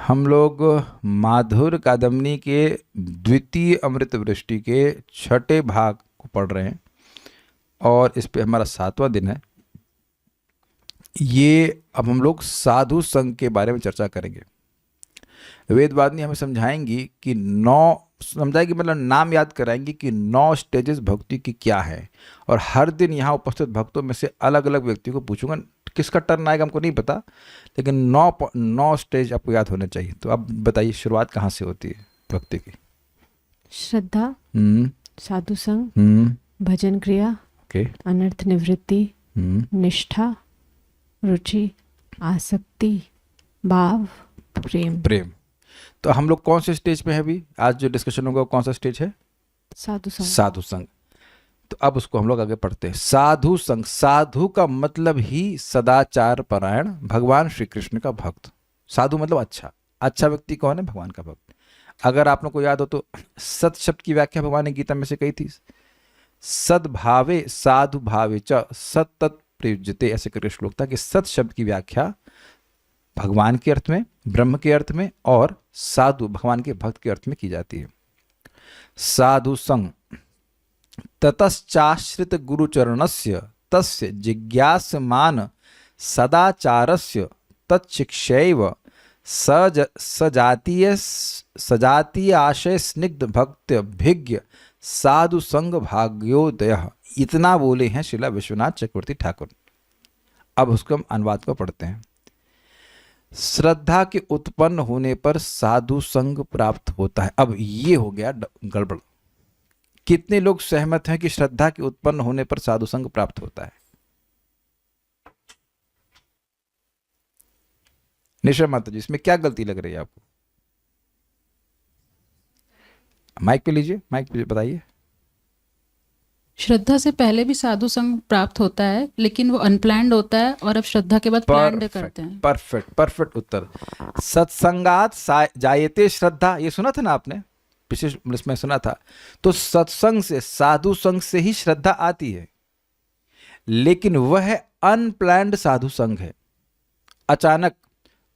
हम लोग माधुर कादम्बनी के द्वितीय अमृत वृष्टि के छठे भाग को पढ़ रहे हैं और इस पे हमारा 7वां दिन है। ये अब हम लोग साधु संघ के बारे में चर्चा करेंगे। वेदवादिनी हमें समझाएंगी कि समझाएंगी मतलब नाम याद कराएंगी कि 9 स्टेजेस भक्ति की क्या है। और हर दिन यहाँ उपस्थित भक्तों में से अलग अलग व्यक्तियों को पूछूंगा, किसका टर्न आएगा हमको नहीं पता, लेकिन 9 स्टेज आपको याद होने चाहिए। तो अब बताइए शुरुआत कहाँ से होती है भक्ति की? श्रद्धा, साधु संग, भजन क्रिया, ओके, अनर्थ निवृत्ति, निष्ठा, रुचि, आसक्ति, भाव, प्रेम। तो हम लोग कौन से स्टेज पे हैं अभी? आज जो डिस्कशन होगा कौन सा स्टेज है? साधु संग। साधु संघ। तो अब उसको हम लोग आगे पढ़ते हैं। साधु संघ, साधु का मतलब ही सदाचार परायण, भगवान श्री कृष्ण का भक्त। साधु मतलब अच्छा व्यक्ति कौन है? भगवान का भक्त। अगर आप लोग को याद हो तो सत शब्द की व्याख्या भगवान ने गीता में से कही थी, सद्भावे साधु भावे च सतत प्रयुज्यते, ऐसे करके श्लोक था कि सत शब्द की व्याख्या भगवान के अर्थ में, ब्रह्म के अर्थ में और साधु भगवान के भक्त के अर्थ में की जाती है। साधु संग ततश्चाश्रित गुरुचरणस्य तस्य जिज्ञासमान सदाचारस्य तत्शिक्षैव सजातीय आशय स्निग्ध भक्त भिज्ञ साधु संग भाग्योदय। इतना बोले हैं श्रीला विश्वनाथ चक्रवर्ती ठाकुर। अब उसको हम अनुवाद को पढ़ते हैं। श्रद्धा के उत्पन्न होने पर साधु संग प्राप्त होता है। अब ये हो गया गड़बड़। कितने लोग सहमत हैं कि श्रद्धा के उत्पन्न होने पर साधु संग प्राप्त होता है? निशा माता जी, इसमें क्या गलती लग रही है आपको? माइक पे लीजिए, माइक पे बताइए। श्रद्धा से पहले भी साधु संग प्राप्त होता है, लेकिन वो अनप्लैंड होता है और अब श्रद्धा के बाद प्लान्ड करते हैं। परफेक्ट उत्तर। सत्संगात जायते श्रद्धा, ये सुना था ना आपने? पिछले इसमें सुना था। तो सत्संग से, साधु संग से ही श्रद्धा आती है, लेकिन वह अनप्लैंड साधु संग है। अचानक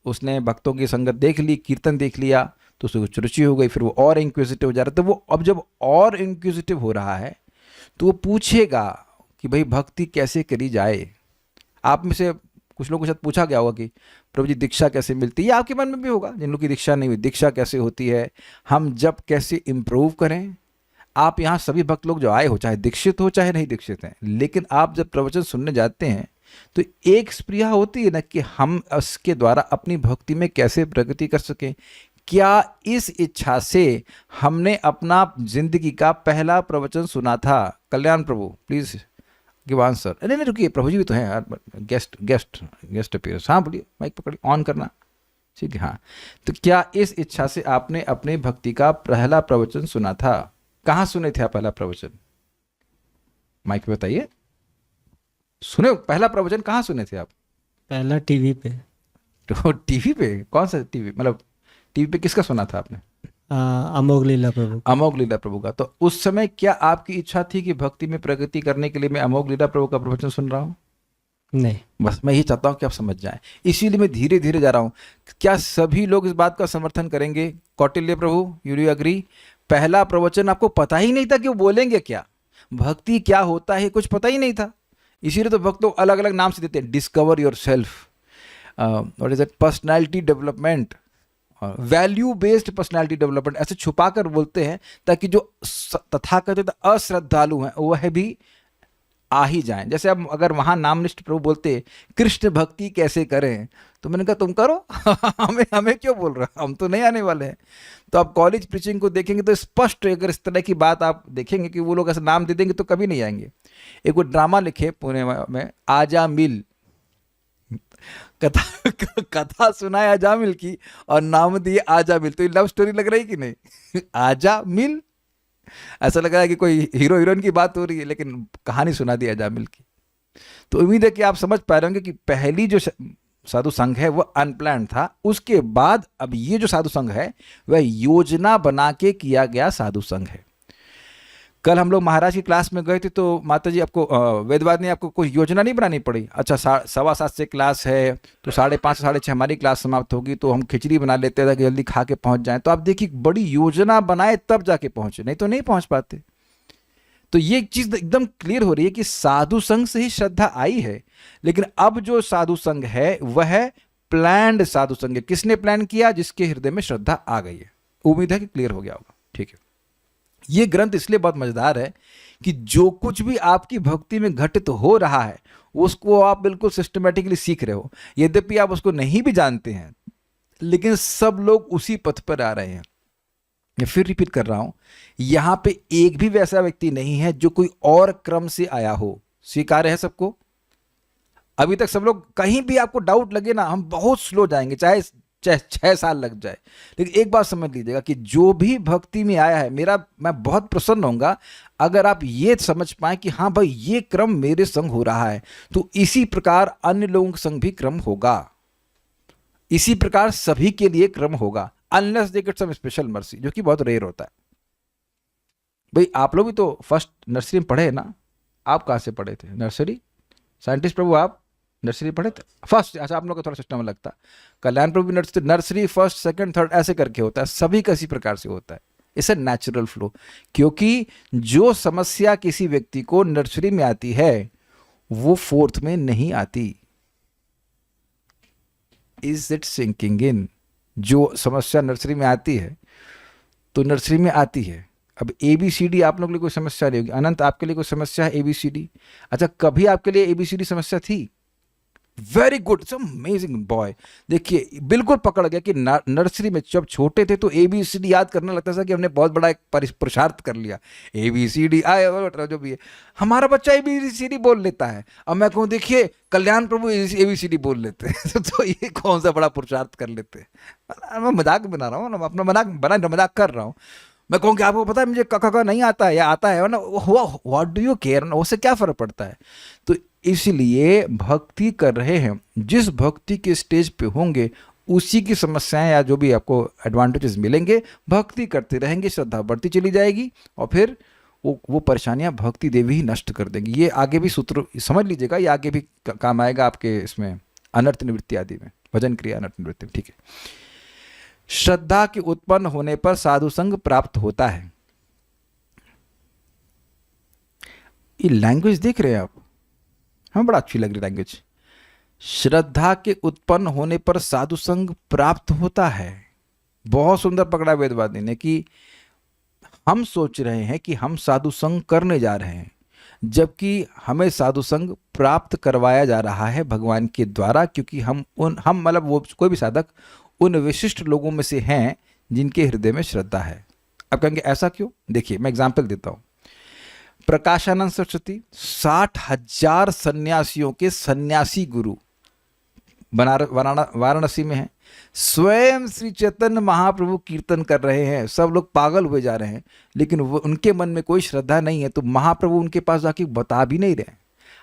उसने भक्तों की संगत देख ली, कीर्तन देख लिया, तो उसको कुछ रुचि हो गई, फिर वो और इंक्विजिटिव हो जा रहा है। तो वो अब जब और इंक्विजिटिव हो रहा है तो वो पूछेगा कि भाई भक्ति कैसे करी जाए। आप में से कुछ लोगों के साथ पूछा गया होगा कि प्रभु जी दीक्षा कैसे मिलती है, या आपके मन में भी होगा जिन लोगों की दीक्षा नहीं हुई, दीक्षा कैसे होती है, हम जब कैसे इम्प्रूव करें। आप यहाँ सभी भक्त लोग जो आए हो, चाहे दीक्षित हो चाहे नहीं दीक्षित हैं, लेकिन आप जब प्रवचन सुनने जाते हैं तो एक स्प्रिया होती है ना कि हम उसके द्वारा अपनी भक्ति में कैसे प्रगति कर सकें। क्या इस इच्छा से हमने अपना जिंदगी का पहला प्रवचन सुना था? कल्याण प्रभु प्लीज गिव आंसर। नहीं रुकिए, प्रभु जी भी तो हैं यार, गेस्ट अपीयरेंस। हाँ बोलिए, माइक पकड़िए, ऑन करना, ठीक है। हाँ, तो क्या इस इच्छा से आपने अपने भक्ति का पहला प्रवचन सुना था? कहाँ सुने थे आप पहला प्रवचन? माइक पे बताइए। सुने पहला प्रवचन कहाँ सुने थे आप? पहला टीवी पे। तो टीवी पे? कौन सा टीवी? मतलब टीवी पे किसका सुना था आपने? अमोघ लीला प्रभु। अमोघ लीला प्रभु का। तो उस समय क्या आपकी इच्छा थी कि भक्ति में प्रगति करने के लिए मैं अमोघ लीला प्रभु का प्रवचन सुन रहा हूँ? नहीं, बस मैं यही चाहता हूँ कि आप समझ जाएं, इसीलिए मैं धीरे धीरे जा रहा हूँ। क्या सभी लोग इस बात का समर्थन करेंगे? कौटिल्य प्रभु, यू एग्री? पहला प्रवचन आपको पता ही नहीं था कि वो बोलेंगे क्या, भक्ति क्या होता है, कुछ पता ही नहीं था। इसीलिए तो भक्त लोग अलग अलग नाम से देते हैं, discover your self, what is that, personality development, value based personality development, ऐसे छुपा कर बोलते हैं ताकि जो तथाकथित अश्रद्धालु हैं वह भी आ ही जाएं। जैसे अब अगर वहाँ नामनिष्ठ प्रभु बोलते कृष्ण भक्ति कैसे करें, तो मैंने कहा तुम करो हमें क्यों बोल रहे हो, हम तो नहीं आने वाले हैं। तो आप कॉलेज प्रीचिंग को देखेंगे तो स्पष्ट, अगर इस तरह की बात आप देखेंगे कि वो लोग ऐसे नाम दे देंगे तो कभी नहीं आएंगे। एक वो ड्रामा लिखे पुणे में, आजा मिल, कथा सुनाए आजा मिल की और नाम दिए आजा मिल। तो ये लव स्टोरी लग रही कि नहीं? आजा मिल, ऐसा लग रहा है कि कोई हीरो हीरोइन की बात हो रही है, लेकिन कहानी सुना दी आजा मिल की। तो उम्मीद है कि आप समझ पा रहे होंगे कि पहली जो साधु संघ है वह अनप्लान्ड था। उसके बाद अब ये जो साधु संघ है वह योजना बना के किया गया साधु संघ है। कल हम लोग महाराज की क्लास में गए थे तो माता जी आपको वेदवाद ने आपको कोई योजना नहीं बनानी पड़ी। अच्छा 7:15 से क्लास है तो 5:30 6:30 हमारी क्लास समाप्त होगी तो हम खिचड़ी बना लेते हैं कि जल्दी खा के पहुंच जाएं। तो आप देखिए बड़ी योजना बनाए तब जाके पहुंचे, नहीं तो नहीं पहुंच पाते। तो ये चीज एकदम क्लियर हो रही है कि साधु संघ से ही श्रद्धा आई है, लेकिन अब जो साधु संघ है वह प्लान्ड साधु संघ है। किसने प्लान किया? जिसके हृदय में श्रद्धा आ गई है। उम्मीद है कि क्लियर हो गया होगा। ठीक है, ये ग्रंथ इसलिए बहुत मजेदार है कि जो कुछ भी आपकी भक्ति में घटित हो रहा है उसको आप बिल्कुल सिस्टमेटिकली सीख रहे हो। यद्यपि आप उसको नहीं भी जानते हैं, लेकिन सब लोग उसी पथ पर आ रहे हैं। मैं फिर रिपीट कर रहा हूं, यहां पे एक भी वैसा व्यक्ति नहीं है जो कोई और क्रम से आया हो। स्वीकार है सबको? अभी तक सब लोग, कहीं भी आपको डाउट लगे ना, हम बहुत स्लो जाएंगे, चाहे 6 साल लग जाए, लेकिन एक बात समझ लीजिएगा कि जो भी भक्ति में आया है, मैं बहुत प्रसन्न होऊंगा अगर आप ये समझ पाए कि हाँ भाई ये क्रम मेरे संग हो रहा है, तो इसी प्रकार अन्य लोगों के संग भी क्रम होगा, इसी प्रकार सभी के लिए क्रम होगा, unless they get some special mercy, जो कि बहुत रेयर होता है। भाई आप लोग भी तो फर्स्ट नर्सरी में पढ़े ना? आप कहाँ से पढ़े थे? नर्सरी? साइंटिस्ट प्रभु आप नर्सरी पढ़े थे फर्स्ट? अच्छा, आप लोग का थोड़ा सिस्टम अलग था। कल्याण प्रभु भी नर्सरी फर्स्ट सेकंड थर्ड ऐसे करके होता है, सभी का इसी प्रकार से होता है। इसे नेचुरल फ्लो, क्योंकि जो समस्या किसी व्यक्ति को नर्सरी में आती है वो फोर्थ में नहीं आती। Is it sinking in? जो समस्या नर्सरी में आती है तो नर्सरी में आती है। अब ABCD आप लोगों के लिए कोई समस्या नहीं होगी। अनंत आपके लिए कोई समस्या है ABCD? अच्छा, कभी आपके लिए ABCD समस्या थी? Very good, it's amazing boy. देखिए बिल्कुल पकड़ गया कि नर्सरी में जब छोटे थे तो ABCD याद करने लगता था कि हमने बहुत बड़ा एक पुरुषार्थ कर लिया। ABCD आए जो भी है, हमारा बच्चा ABCD बोल लेता है। अब मैं कहूँ देखिए कल्याण प्रभु ABCD बोल लेते हैं तो ये कौन सा बड़ा पुरुषार्थ कर लेते हैं? मैं मजाक बना रहा हूँ, अपना मजाक कर रहा हूँ। मैं कहूँ कि आपको पता है मुझे क नहीं आता है या आता है ना, व्हाट डू यू केयर, उससे क्या फर्क पड़ता है? तो इसलिए भक्ति कर रहे हैं, जिस भक्ति के स्टेज पे होंगे उसी की समस्याएं या जो भी आपको एडवांटेजेस मिलेंगे, भक्ति करते रहेंगे, श्रद्धा बढ़ती चली जाएगी और फिर वो परेशानियां भक्ति देवी ही नष्ट कर देंगी। ये आगे भी सूत्र समझ लीजिएगा, ये आगे भी काम आएगा आपके इसमें अनर्थ निवृत्ति आदि में, भजन क्रिया अनर्थ निवृत्ति में। ठीक है, श्रद्धा के उत्पन्न होने पर साधु संग प्राप्त होता है। ये लैंग्वेज देख रहे हैं आप? हमें बड़ा अच्छी लग रही लैंग्वेज। श्रद्धा के उत्पन्न होने पर साधु संग प्राप्त होता है। बहुत सुंदर पकड़ा वेदवादी ने कि हम सोच रहे हैं कि हम साधु संग करने जा रहे हैं, जबकि हमें साधु संग प्राप्त करवाया जा रहा है भगवान के द्वारा, क्योंकि हम मतलब वो कोई भी साधक उन विशिष्ट लोगों में से हैं जिनके हृदय में श्रद्धा है। अब कहेंगे ऐसा क्यों? देखिए मैं एग्जाम्पल देता हूं। प्रकाशानंद सरस्वती 60,000 सन्यासियों के सन्यासी गुरु वाराणसी में हैं। स्वयं श्री चैतन्य महाप्रभु कीर्तन कर रहे हैं, सब लोग पागल हुए जा रहे हैं, लेकिन उनके मन में कोई श्रद्धा नहीं है, तो महाप्रभु उनके पास जाके बता भी नहीं रहे।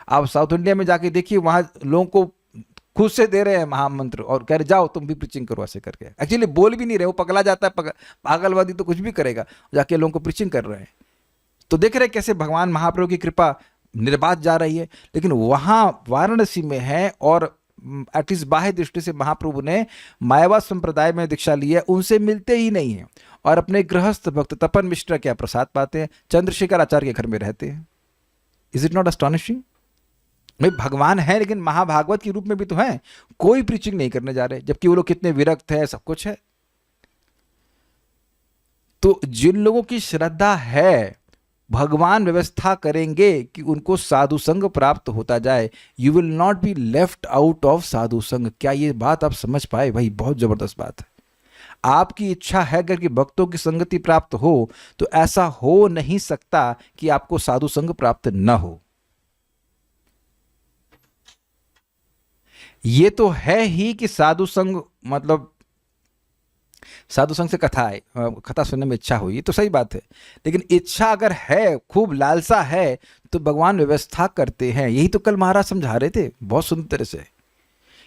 आप साउथ इंडिया में जाके देखिए, वहां लोगों को खुद से दे रहे हैं महामंत्र और कह रहे जाओ तुम भी प्रीचिंग करो ऐसे करके। एक्चुअली बोल भी नहीं रहे, वो पगला जाता है, पागलवादी तो कुछ भी करेगा, जाके लोगों को प्रीचिंग कर रहे हैं। तो देख रहे कैसे भगवान महाप्रभु की कृपा निर्बाध जा रही है। लेकिन वहां वाराणसी में है और एटलीस्ट बाह्य दृष्टि से महाप्रभु ने मायावाद संप्रदाय में दीक्षा ली है, उनसे मिलते ही नहीं है और अपने गृहस्थ भक्त तपन मिश्रा क्या प्रसाद पाते हैं, चंद्रशेखर आचार्य के घर में रहते हैं। Is it not astonishing? भाई भगवान है लेकिन महाभागवत के रूप में भी तो है, कोई प्रीचिंग नहीं करने जा रहे, जबकि वो लोग कितने विरक्त है, सब कुछ है। तो जिन लोगों की श्रद्धा है, भगवान व्यवस्था करेंगे कि उनको साधु संग प्राप्त होता जाए। You will not be left out of sadhu sanga. क्या ये बात आप समझ पाए? भाई बहुत जबरदस्त बात है। आपकी इच्छा है अगर कि भक्तों की संगति प्राप्त हो, तो ऐसा हो नहीं सकता कि आपको साधु संग प्राप्त न हो। ये तो है ही कि साधु संग मतलब साधु संग से कथा सुनने में इच्छा हुई, तो सही बात है, लेकिन इच्छा अगर है, खूब लालसा है, तो भगवान व्यवस्था करते हैं। यही तो कल महाराज समझा रहे थे बहुत सुंदर तरह से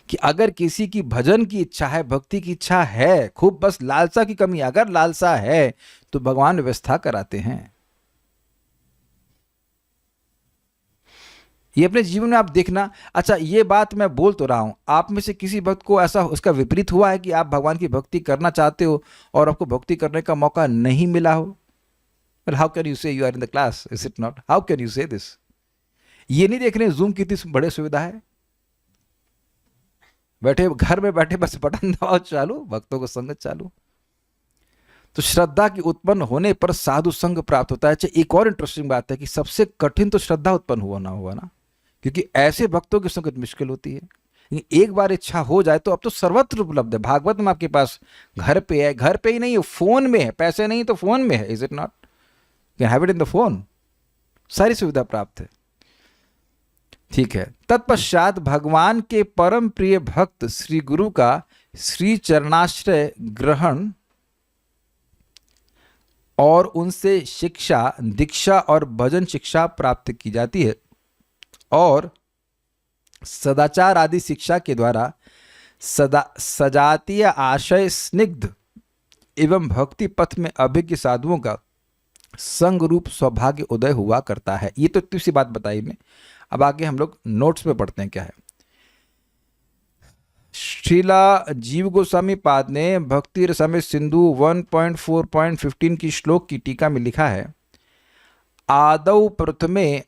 कि अगर किसी की भजन की इच्छा है, भक्ति की इच्छा है, खूब बस लालसा की कमी, अगर लालसा है तो भगवान व्यवस्था कराते हैं। ये अपने जीवन में आप देखना। अच्छा, ये बात मैं बोल तो रहा हूं, आप में से किसी भक्त को ऐसा उसका विपरीत हुआ है कि आप भगवान की भक्ति करना चाहते हो और आपको भक्ति करने का मौका नहीं मिला हो? Well, how can you say you are in the class? Is it not? How can you say this? ये नहीं देख रहे जूम कितनी बड़ी सुविधा है, बैठे घर में बैठे बस बटन दबाओ, चालू, भक्तों को संगत चालू। तो श्रद्धा की उत्पन्न होने पर साधु संग प्राप्त होता है। अच्छा, एक और इंटरेस्टिंग बात है कि सबसे कठिन तो श्रद्धा उत्पन्न हुआ ना, क्योंकि ऐसे भक्तों की संगत मुश्किल होती है। लेकिन एक बार इच्छा हो जाए तो अब तो सर्वत्र उपलब्ध है। भागवत में आपके पास घर पे है, घर पे ही नहीं है, फोन में है, पैसे नहीं तो फोन में है। Is it not? Can have it in the phone, सारी सुविधा प्राप्त है। ठीक है। तत्पश्चात भगवान के परम प्रिय भक्त श्री गुरु का श्री चरणाश्रय ग्रहण और उनसे शिक्षा, दीक्षा और भजन शिक्षा प्राप्त की जाती है, और सदाचार आदि शिक्षा के द्वारा सजातीय आशय स्निग्ध एवं भक्ति पथ में अभिज्ञ साधुओं का संग रूप सौभाग्य उदय हुआ करता है। ये तो इतनी सी बात बताई मैं। अब आगे हम लोग नोट्स में पढ़ते हैं क्या है। श्रीला जीव गोस्वामी पाद ने भक्ति रसामृत सिंधु 1.4.15 की श्लोक की टीका में लिखा है, आदौ प्रथमे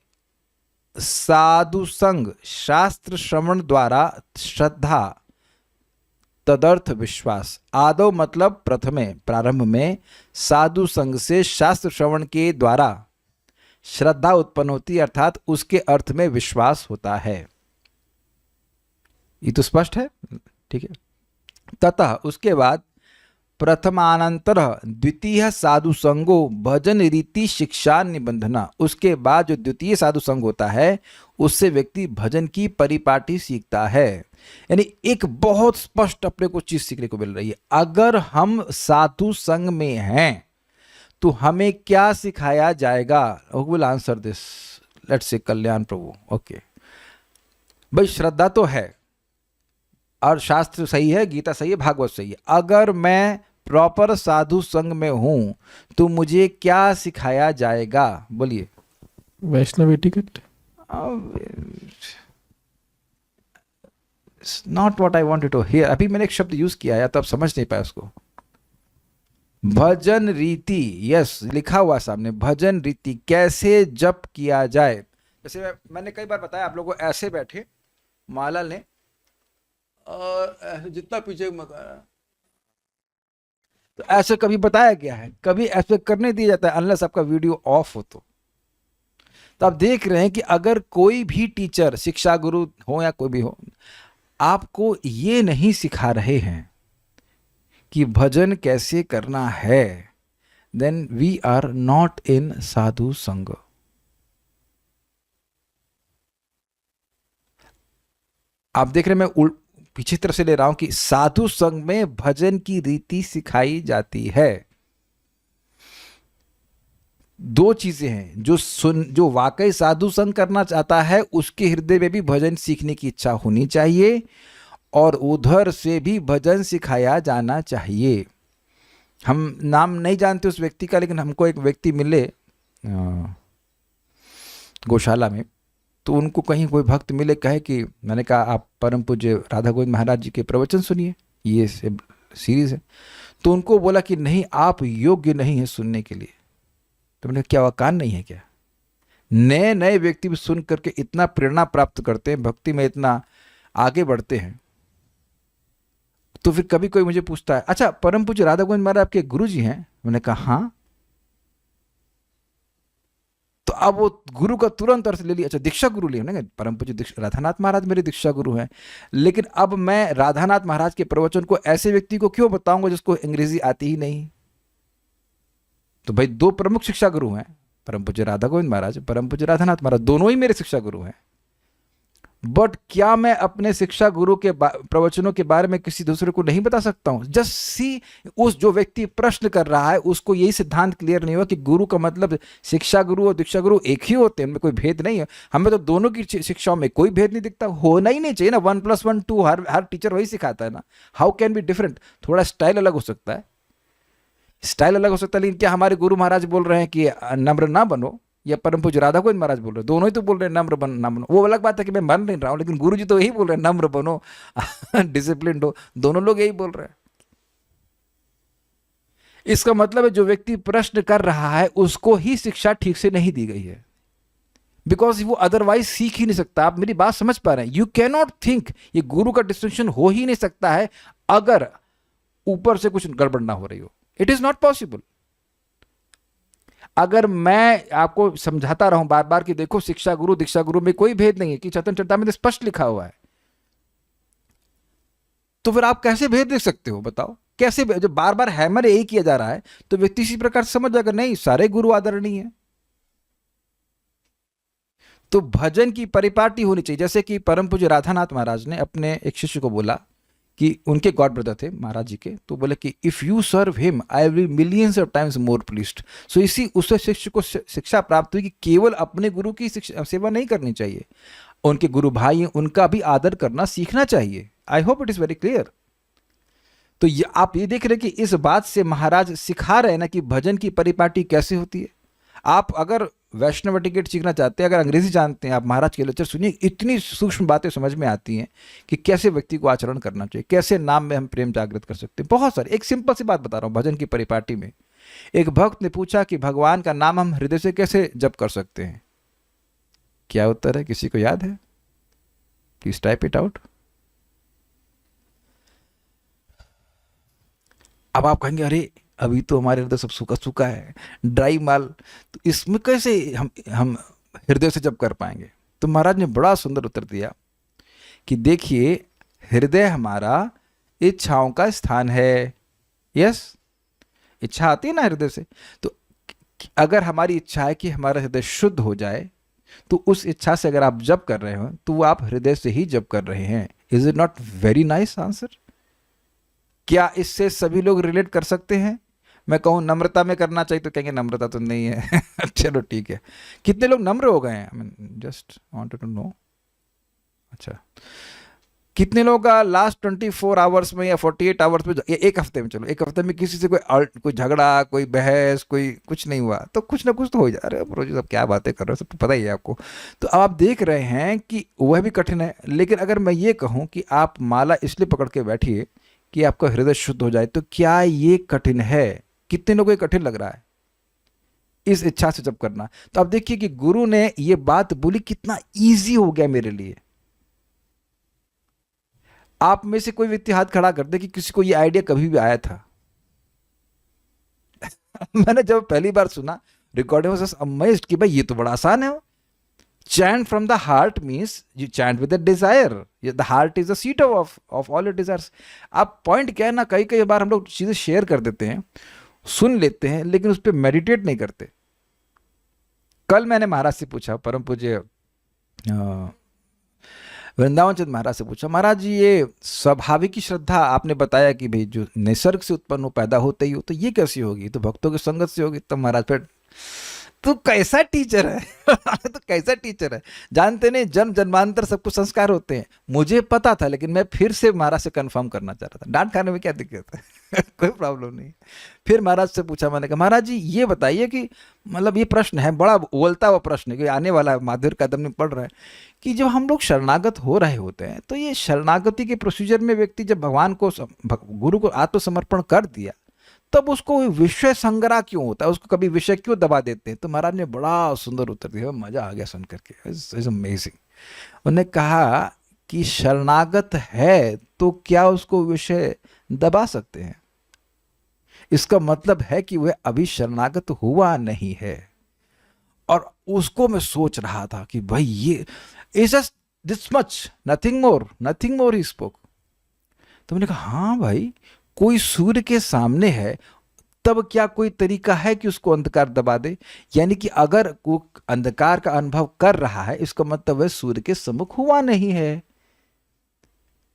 साधु संग शास्त्र श्रवण द्वारा श्रद्धा तदर्थ विश्वास। आदौ मतलब प्रथमे, प्रारंभ में, साधु संग से शास्त्र श्रवण के द्वारा श्रद्धा उत्पन्न होती है, अर्थात उसके अर्थ में विश्वास होता है। ये तो स्पष्ट है, ठीक है। ततः उसके बाद प्रथमानंतर द्वितीय साधु संगो भजन रीति शिक्षा निबंधना। उसके बाद जो द्वितीय साधु संग होता है उससे व्यक्ति भजन की परिपाटी सीखता है। यानी एक बहुत स्पष्ट अपने को चीज सीखने को मिल रही है। अगर हम साधु संग में हैं तो हमें क्या सिखाया जाएगा? Will answer this, let's say Kalyan Prabhu. Okay भाई, श्रद्धा तो है और शास्त्र सही है, गीता सही है, भागवत सही है। अगर मैं प्रॉपर साधु संग में हूं तो मुझे क्या सिखाया जाएगा? बोलिए। Vaishnav etiquette. Not what I wanted to hear. अभी मैंने एक शब्द यूज किया है तो आप समझ नहीं पाए उसको। भजन रीति, यस, लिखा हुआ सामने, भजन रीति, कैसे जप किया जाए। जैसे मैंने कई बार बताया आप लोगों को, ऐसे बैठे माला ने और जितना पीछे तो ऐसे कभी बताया गया है? कभी ऐसे करने दिया जाता है अनलेस आपका वीडियो ऑफ हो तो आप देख रहे हैं कि अगर कोई भी टीचर, शिक्षा गुरु हो या कोई भी हो, आपको ये नहीं सिखा रहे हैं कि भजन कैसे करना है, then we are not in sadhu sanga. आप देख रहे हैं मैं पीछे तरफ से ले रहा हूं कि साधु संग में भजन की रीति सिखाई जाती है। दो चीजें हैं, जो वाकई साधु संग करना चाहता है उसके हृदय में भी भजन सीखने की इच्छा होनी चाहिए और उधर से भी भजन सिखाया जाना चाहिए। हम नाम नहीं जानते उस व्यक्ति का, लेकिन हमको एक व्यक्ति मिले गौशाला में, तो उनको कहीं कोई भक्त मिले, कहे कि, मैंने कहा आप परम पूज्य राधा गोविंद महाराज जी के प्रवचन सुनिए, ये सीरीज है। तो उनको बोला कि नहीं, आप योग्य नहीं है सुनने के लिए। तो मैंने क्या कान नहीं है क्या? नए नए व्यक्ति भी सुन करके इतना प्रेरणा प्राप्त करते हैं, भक्ति में इतना आगे बढ़ते हैं। तो फिर कभी कोई मुझे पूछता है, अच्छा परम पूज्य राधा गोविंद महाराज आपके गुरु जी हैं? मैंने कहा हाँ। तो अब वो गुरु का तुरंत अर्थ ले लिया, अच्छा दीक्षा गुरु लिया ना, परम पूज्य राधानाथ महाराज मेरे दीक्षा गुरु हैं। लेकिन अब मैं राधानाथ महाराज के प्रवचन को ऐसे व्यक्ति को क्यों बताऊंगा जिसको अंग्रेजी आती ही नहीं? तो भाई दो प्रमुख शिक्षा गुरु हैं, परम पूज्य राधा गोविंद महाराज, परम पूज्य राधानाथ महाराज, दोनों ही मेरे शिक्षा गुरु हैं। बट क्या मैं अपने शिक्षा गुरु के प्रवचनों के बारे में किसी दूसरे को नहीं बता सकता हूं? जस्ट सी, उस जो व्यक्ति प्रश्न कर रहा है उसको यही सिद्धांत क्लियर नहीं हुआ कि गुरु का मतलब शिक्षा गुरु और दीक्षा गुरु एक ही होते हैं, उनमें कोई भेद नहीं है। हमें तो दोनों की शिक्षाओं में कोई भेद नहीं दिखता, होना ही नहीं चाहिए ना। 1+1 2 हर टीचर वही सिखाता है ना। How can be different? थोड़ा स्टाइल अलग हो सकता है, स्टाइल अलग हो सकता है, लेकिन क्या हमारे गुरु महाराज बोल रहे हैं कि नम्र ना बनो? या परम पूज्य राधा गोविंद महाराज बोल रहे हैं? दोनों ही तो बोल रहे हैं नम्र बनो, नम्र बनो। वो अलग बात है कि मैं बन नहीं रहा हूं, लेकिन गुरु जी तो यही बोल रहे हैं नम्र बनो, डिसिप्लिन हो। दोनों लोग यही बोल रहे हैं। इसका मतलब है जो व्यक्ति प्रश्न कर रहा है उसको ही शिक्षा ठीक से नहीं दी गई है, बिकॉज वो अदरवाइज सीख ही नहीं सकता। आप मेरी बात समझ पा रहे हैं? यू कैन नॉट थिंक, ये गुरु का डिस्टिंक्शन हो ही नहीं सकता है अगर ऊपर से कुछ गड़बड़ ना हो रही हो। It is not possible. अगर मैं आपको समझाता रहूं बार बार कि देखो शिक्षा गुरु दीक्षा गुरु में कोई भेद नहीं है, कि चैतन्य चरितामृत में स्पष्ट लिखा हुआ है, तो फिर आप कैसे भेद देख सकते हो? बताओ कैसे? जब बार बार हैमर यही किया जा रहा है तो व्यक्ति इसी प्रकार से समझ जाएगा नहीं सारे गुरु आदरणीय है। तो भजन की परिपाटी होनी चाहिए। जैसे कि परम पूज्य राधानाथ महाराज ने अपने एक शिष्य को बोला कि उनके गॉड ब्रदर थे महाराज जी के, तो बोले कि if you serve him I will millions of times more pleased. So इसी उससे शिष्य को शिक्षा प्राप्त हुई कि केवल अपने गुरु की सेवा नहीं करनी चाहिए, उनके गुरु भाई हैं उनका भी आदर करना सीखना चाहिए। I hope it is very clear. तो आप ये देख रहे हैं कि इस बात से महाराज सिखा रहे हैं ना कि भजन की परिपाटी कैसे होती है। आप अगर वैष्णव टिकट सीखना चाहते हैं, अगर अंग्रेजी जानते हैं, आप महाराज के लेक्चर सुनिए, इतनी सूक्ष्म बातें समझ में आती हैं कि कैसे व्यक्ति को आचरण करना चाहिए, कैसे नाम में हम प्रेम जागृत कर सकते हैं। बहुत सारे, एक सिंपल सी बात बता रहा हूँ भजन की परिपाटी में। एक भक्त ने पूछा कि भगवान का नाम हम हृदय से कैसे जप कर सकते हैं? क्या उत्तर है? किसी को याद है? Please type it out. अब आप कहेंगे अरे अभी तो हमारे हृदय सब सूखा सूखा है, ड्राई माल, तो इसमें कैसे हम हृदय से जप कर पाएंगे? तो महाराज ने बड़ा सुंदर उत्तर दिया कि देखिए हृदय हमारा इच्छाओं का स्थान है। यस, इच्छा आती है ना हृदय से। तो अगर हमारी इच्छा है कि हमारा हृदय शुद्ध हो जाए, तो उस इच्छा से अगर आप जप कर रहे हो तो वो आप हृदय से ही जप कर रहे हैं। Is it not very nice answer? क्या इससे सभी लोग रिलेट कर सकते हैं? मैं कहूँ नम्रता में करना चाहिए तो कहेंगे नम्रता तो नहीं है। चलो ठीक है, कितने लोग नम्र हो गए हैं? I mean just wanted to know. अच्छा, कितने लोग का लास्ट 24 आवर्स में या 48 आवर्स में, एक हफ्ते में, चलो एक हफ्ते में किसी से कोई झगड़ा, कोई बहस, कोई कुछ नहीं हुआ? तो कुछ ना कुछ तो हो जा रहा है। प्रो जी सब क्या बातें कर रहे हो, सब तो पता ही है आपको। तो अब आप देख रहे हैं कि वह भी कठिन है। लेकिन अगर मैं ये कहूँ कि आप माला इसलिए पकड़ के बैठिए कि आपका हृदय शुद्ध हो जाए, तो क्या ये कठिन है? कितने लोगों को कठिन लग रहा है इस इच्छा से जप करना? तो अब देखिए कि गुरु ने ये बात बोली, कितना इजी हो गया मेरे लिए। आप में से कोई व्यक्ति हाथ खड़ा कर दे कि किसी को ये आइडिया कभी भी आया था। मैंने जब पहली बार सुना रिकॉर्डिंग वाज अमेज्ड कि भाई ये तो बड़ा आसान है। Chant from the heart means you chant with a desire. The heart is the seat of all your desires. अब पॉइंट क्या है ना, कई बार हम लोग चीजें शेयर कर देते हैं, सुन लेते हैं, लेकिन उस पर मेडिटेट नहीं करते। कल मैंने महाराज से पूछा, परम पूज्य वृंदावन चंद महाराज से पूछा, महाराज जी ये स्वाभाविक की श्रद्धा आपने बताया कि भाई जो निसर्ग से उत्पन्न हो, पैदा होते ही हो, तो ये कैसी होगी? तो भक्तों की संगत से होगी। तो महाराज फिर तू कैसा टीचर है? तो कैसा टीचर है? जानते नहीं, जन्म जन्मांतर सब कुछ संस्कार होते हैं। मुझे पता था, लेकिन मैं फिर से महाराज से कंफर्म करना चाह रहा था। डांट खाने में क्या दिक्कत है? कोई प्रॉब्लम नहीं। फिर महाराज से पूछा, मैंने कहा महाराज जी ये बताइए कि मतलब ये प्रश्न है, बड़ा उलता हुआ प्रश्न है, कि आने वाला माधुर्य कदम में पढ़ रहा है कि जब हम लोग शरणागत हो रहे होते हैं, तो ये शरणागति के प्रोसीजर में व्यक्ति जब भगवान को, गुरु को आत्मसमर्पण कर दिया, तब उसको विषय संग्रह क्यों होता है? उसको कभी विषय क्यों दबा देते हैं? तो महाराज ने बड़ा सुंदर उत्तर दिया, मजा आ गया सुन करके, इट्स अमेजिंग। उन्होंने कहा कि शरणागत है तो क्या उसको विषय दबा सकते हैं? इसका मतलब है कि वह अभी शरणागत हुआ नहीं है। और उसको मैं सोच रहा था कि भाई ये is just this much, nothing more he spoke. तो मैंने कहा हाँ भाई, कोई सूर्य के सामने है, तब क्या कोई तरीका है कि उसको अंधकार दबा दे? यानी कि अगर वो अंधकार का अनुभव कर रहा है, इसका मतलब वह सूर्य के सम्मुख हुआ नहीं है।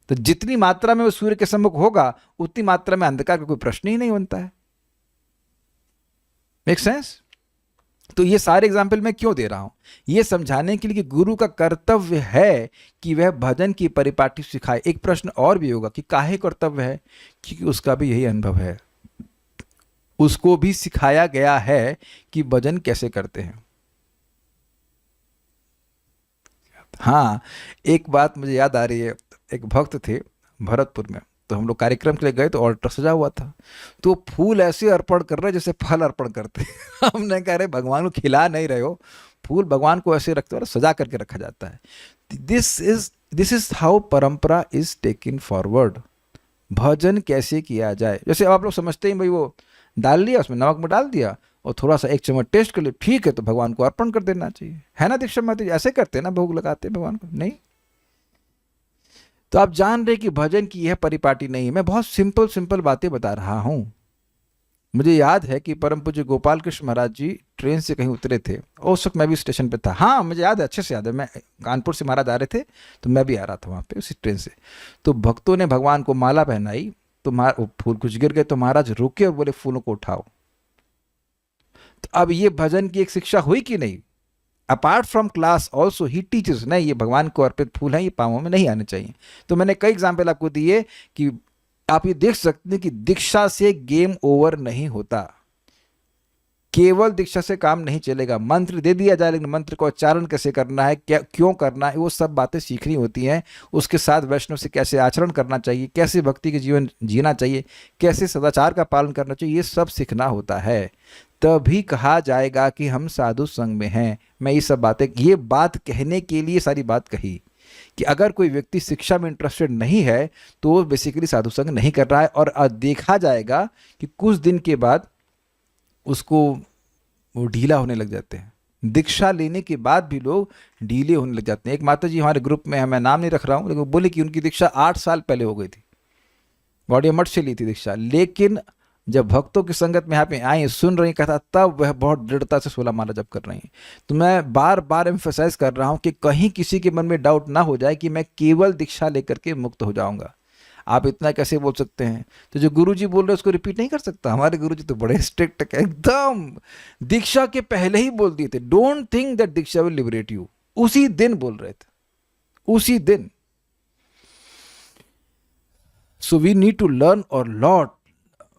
तो जितनी मात्रा में वो सूर्य के सम्मुख होगा, उतनी मात्रा में अंधकार का कोई प्रश्न ही नहीं बनता है। Make sense? तो ये सारे एग्जाम्पल मैं क्यों दे रहा हूं? ये समझाने के लिए कि गुरु का कर्तव्य है कि वह भजन की परिपाटी सिखाए। एक प्रश्न और भी होगा कि काहे कर्तव्य है? क्योंकि उसका भी यही अनुभव है, उसको भी सिखाया गया है कि भजन कैसे करते हैं। हाँ, एक बात मुझे याद आ रही है। एक भक्त थे भरतपुर में, तो हम लोग कार्यक्रम के लिए गए तो ऑल्टर सजा हुआ था, तो फूल ऐसे अर्पण कर रहे जैसे फल अर्पण करते हमने कह रहे भगवान को खिला नहीं रहे हो, फूल भगवान को ऐसे रखते हो, सजा करके रखा जाता है। दिस इज हाउ परंपरा इज टेकन फॉरवर्ड। भजन कैसे किया जाए, जैसे अब आप लोग समझते हैं भाई वो डाल लिया, उसमें नमक में डाल दिया और थोड़ा सा एक चम्मच टेस्ट कर लिया, ठीक है, तो भगवान को अर्पण कर देना चाहिए, है ना दीक्षा माता जी? ऐसे करते हैं ना, भोग लगाते हैं भगवान को, नहीं? तो आप जान रहे कि भजन की यह परिपाटी नहीं। मैं बहुत सिंपल सिंपल बातें बता रहा हूं। मुझे याद है कि परम पूज्य गोपाल कृष्ण महाराज जी ट्रेन से कहीं उतरे थे और उस वक्त मैं भी स्टेशन पे था। हाँ, मुझे याद है, अच्छे से याद है। मैं कानपुर से महाराज आ रहे थे तो मैं भी आ रहा था वहाँ पे उसी ट्रेन से। तो भक्तों ने भगवान को माला पहनाई, तो फूल कुछ गिर गए, तो महाराज रुके और बोले फूलों को उठाओ। तो अब ये भजन की एक शिक्षा हुई कि नहीं? Apart from class also he teachers, नहीं ये भगवान को अर्पित फूल हैं, ये पाँवों में नहीं आने चाहिए। तो मैंने कई एग्जाम्पल आपको दिए कि आप ये देख सकते हैं कि दीक्षा से गेम ओवर नहीं होता। केवल दीक्षा से काम नहीं चलेगा। मंत्र दे दिया जाए, लेकिन मंत्र का उच्चारण कैसे करना है, क्या क्यों करना है, वो सब बातें सीखनी होती हैं। उसके साथ वैष्णव से कैसे आचरण करना चाहिए, कैसे भक्ति के जीवन जीना चाहिए, कैसे सदाचार का पालन करना चाहिए, ये सब सीखना होता है। तभी कहा जाएगा कि हम साधु संग में हैं। मैं ये सब बातें, ये बात कहने के लिए सारी बात कही कि अगर कोई व्यक्ति शिक्षा में इंटरेस्टेड नहीं है तो वो बेसिकली साधु संग नहीं कर रहा है। और देखा जाएगा कि कुछ दिन के बाद उसको वो ढीला होने लग जाते हैं। दीक्षा लेने के बाद भी लोग ढीले होने लग जाते हैं। एक माता जी हमारे ग्रुप में है, मैं नाम नहीं रख रहा हूँ, लेकिन वो बोले कि उनकी दीक्षा 8 साल पहले हो गई थी, गौड़िया मठ से ली थी दीक्षा, लेकिन जब भक्तों की संगत में यहाँ पे आई, सुन रही कथा, तब वह बहुत दृढ़ता से 16 माला जप कर रही हैं। तो मैं बार बार एम्फेसाइज कर रहा हूँ कि कहीं किसी के मन में डाउट ना हो जाए कि मैं केवल दीक्षा लेकर के मुक्त हो जाऊंगा। आप इतना कैसे बोल सकते हैं? तो जो गुरुजी बोल रहे हैं उसको रिपीट नहीं कर सकता। हमारे गुरुजी तो बड़े स्ट्रिक्ट है, एकदम दीक्षा के पहले ही बोल दिए थे, don't think that diksha will liberate you. उसी दिन बोल रहे थे, उसी दिन। So we need to learn a lot.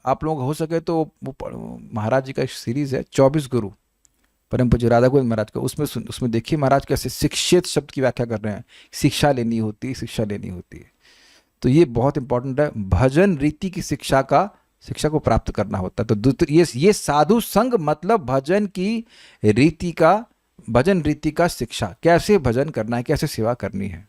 आप लोग हो सके तो महाराज जी का एक सीरीज है 24 गुरु, परम पूज्य राधा गोविंद महाराज का, उसमें देखिए महाराज कैसे शिक्षित शब्द की व्याख्या कर रहे हैं। शिक्षा लेनी होती है, शिक्षा लेनी होती है। तो ये बहुत इंपॉर्टेंट है। भजन रीति की शिक्षा को प्राप्त करना होता है। तो ये साधु संग मतलब भजन रीति का शिक्षा, कैसे भजन करना है, कैसे सेवा करनी है।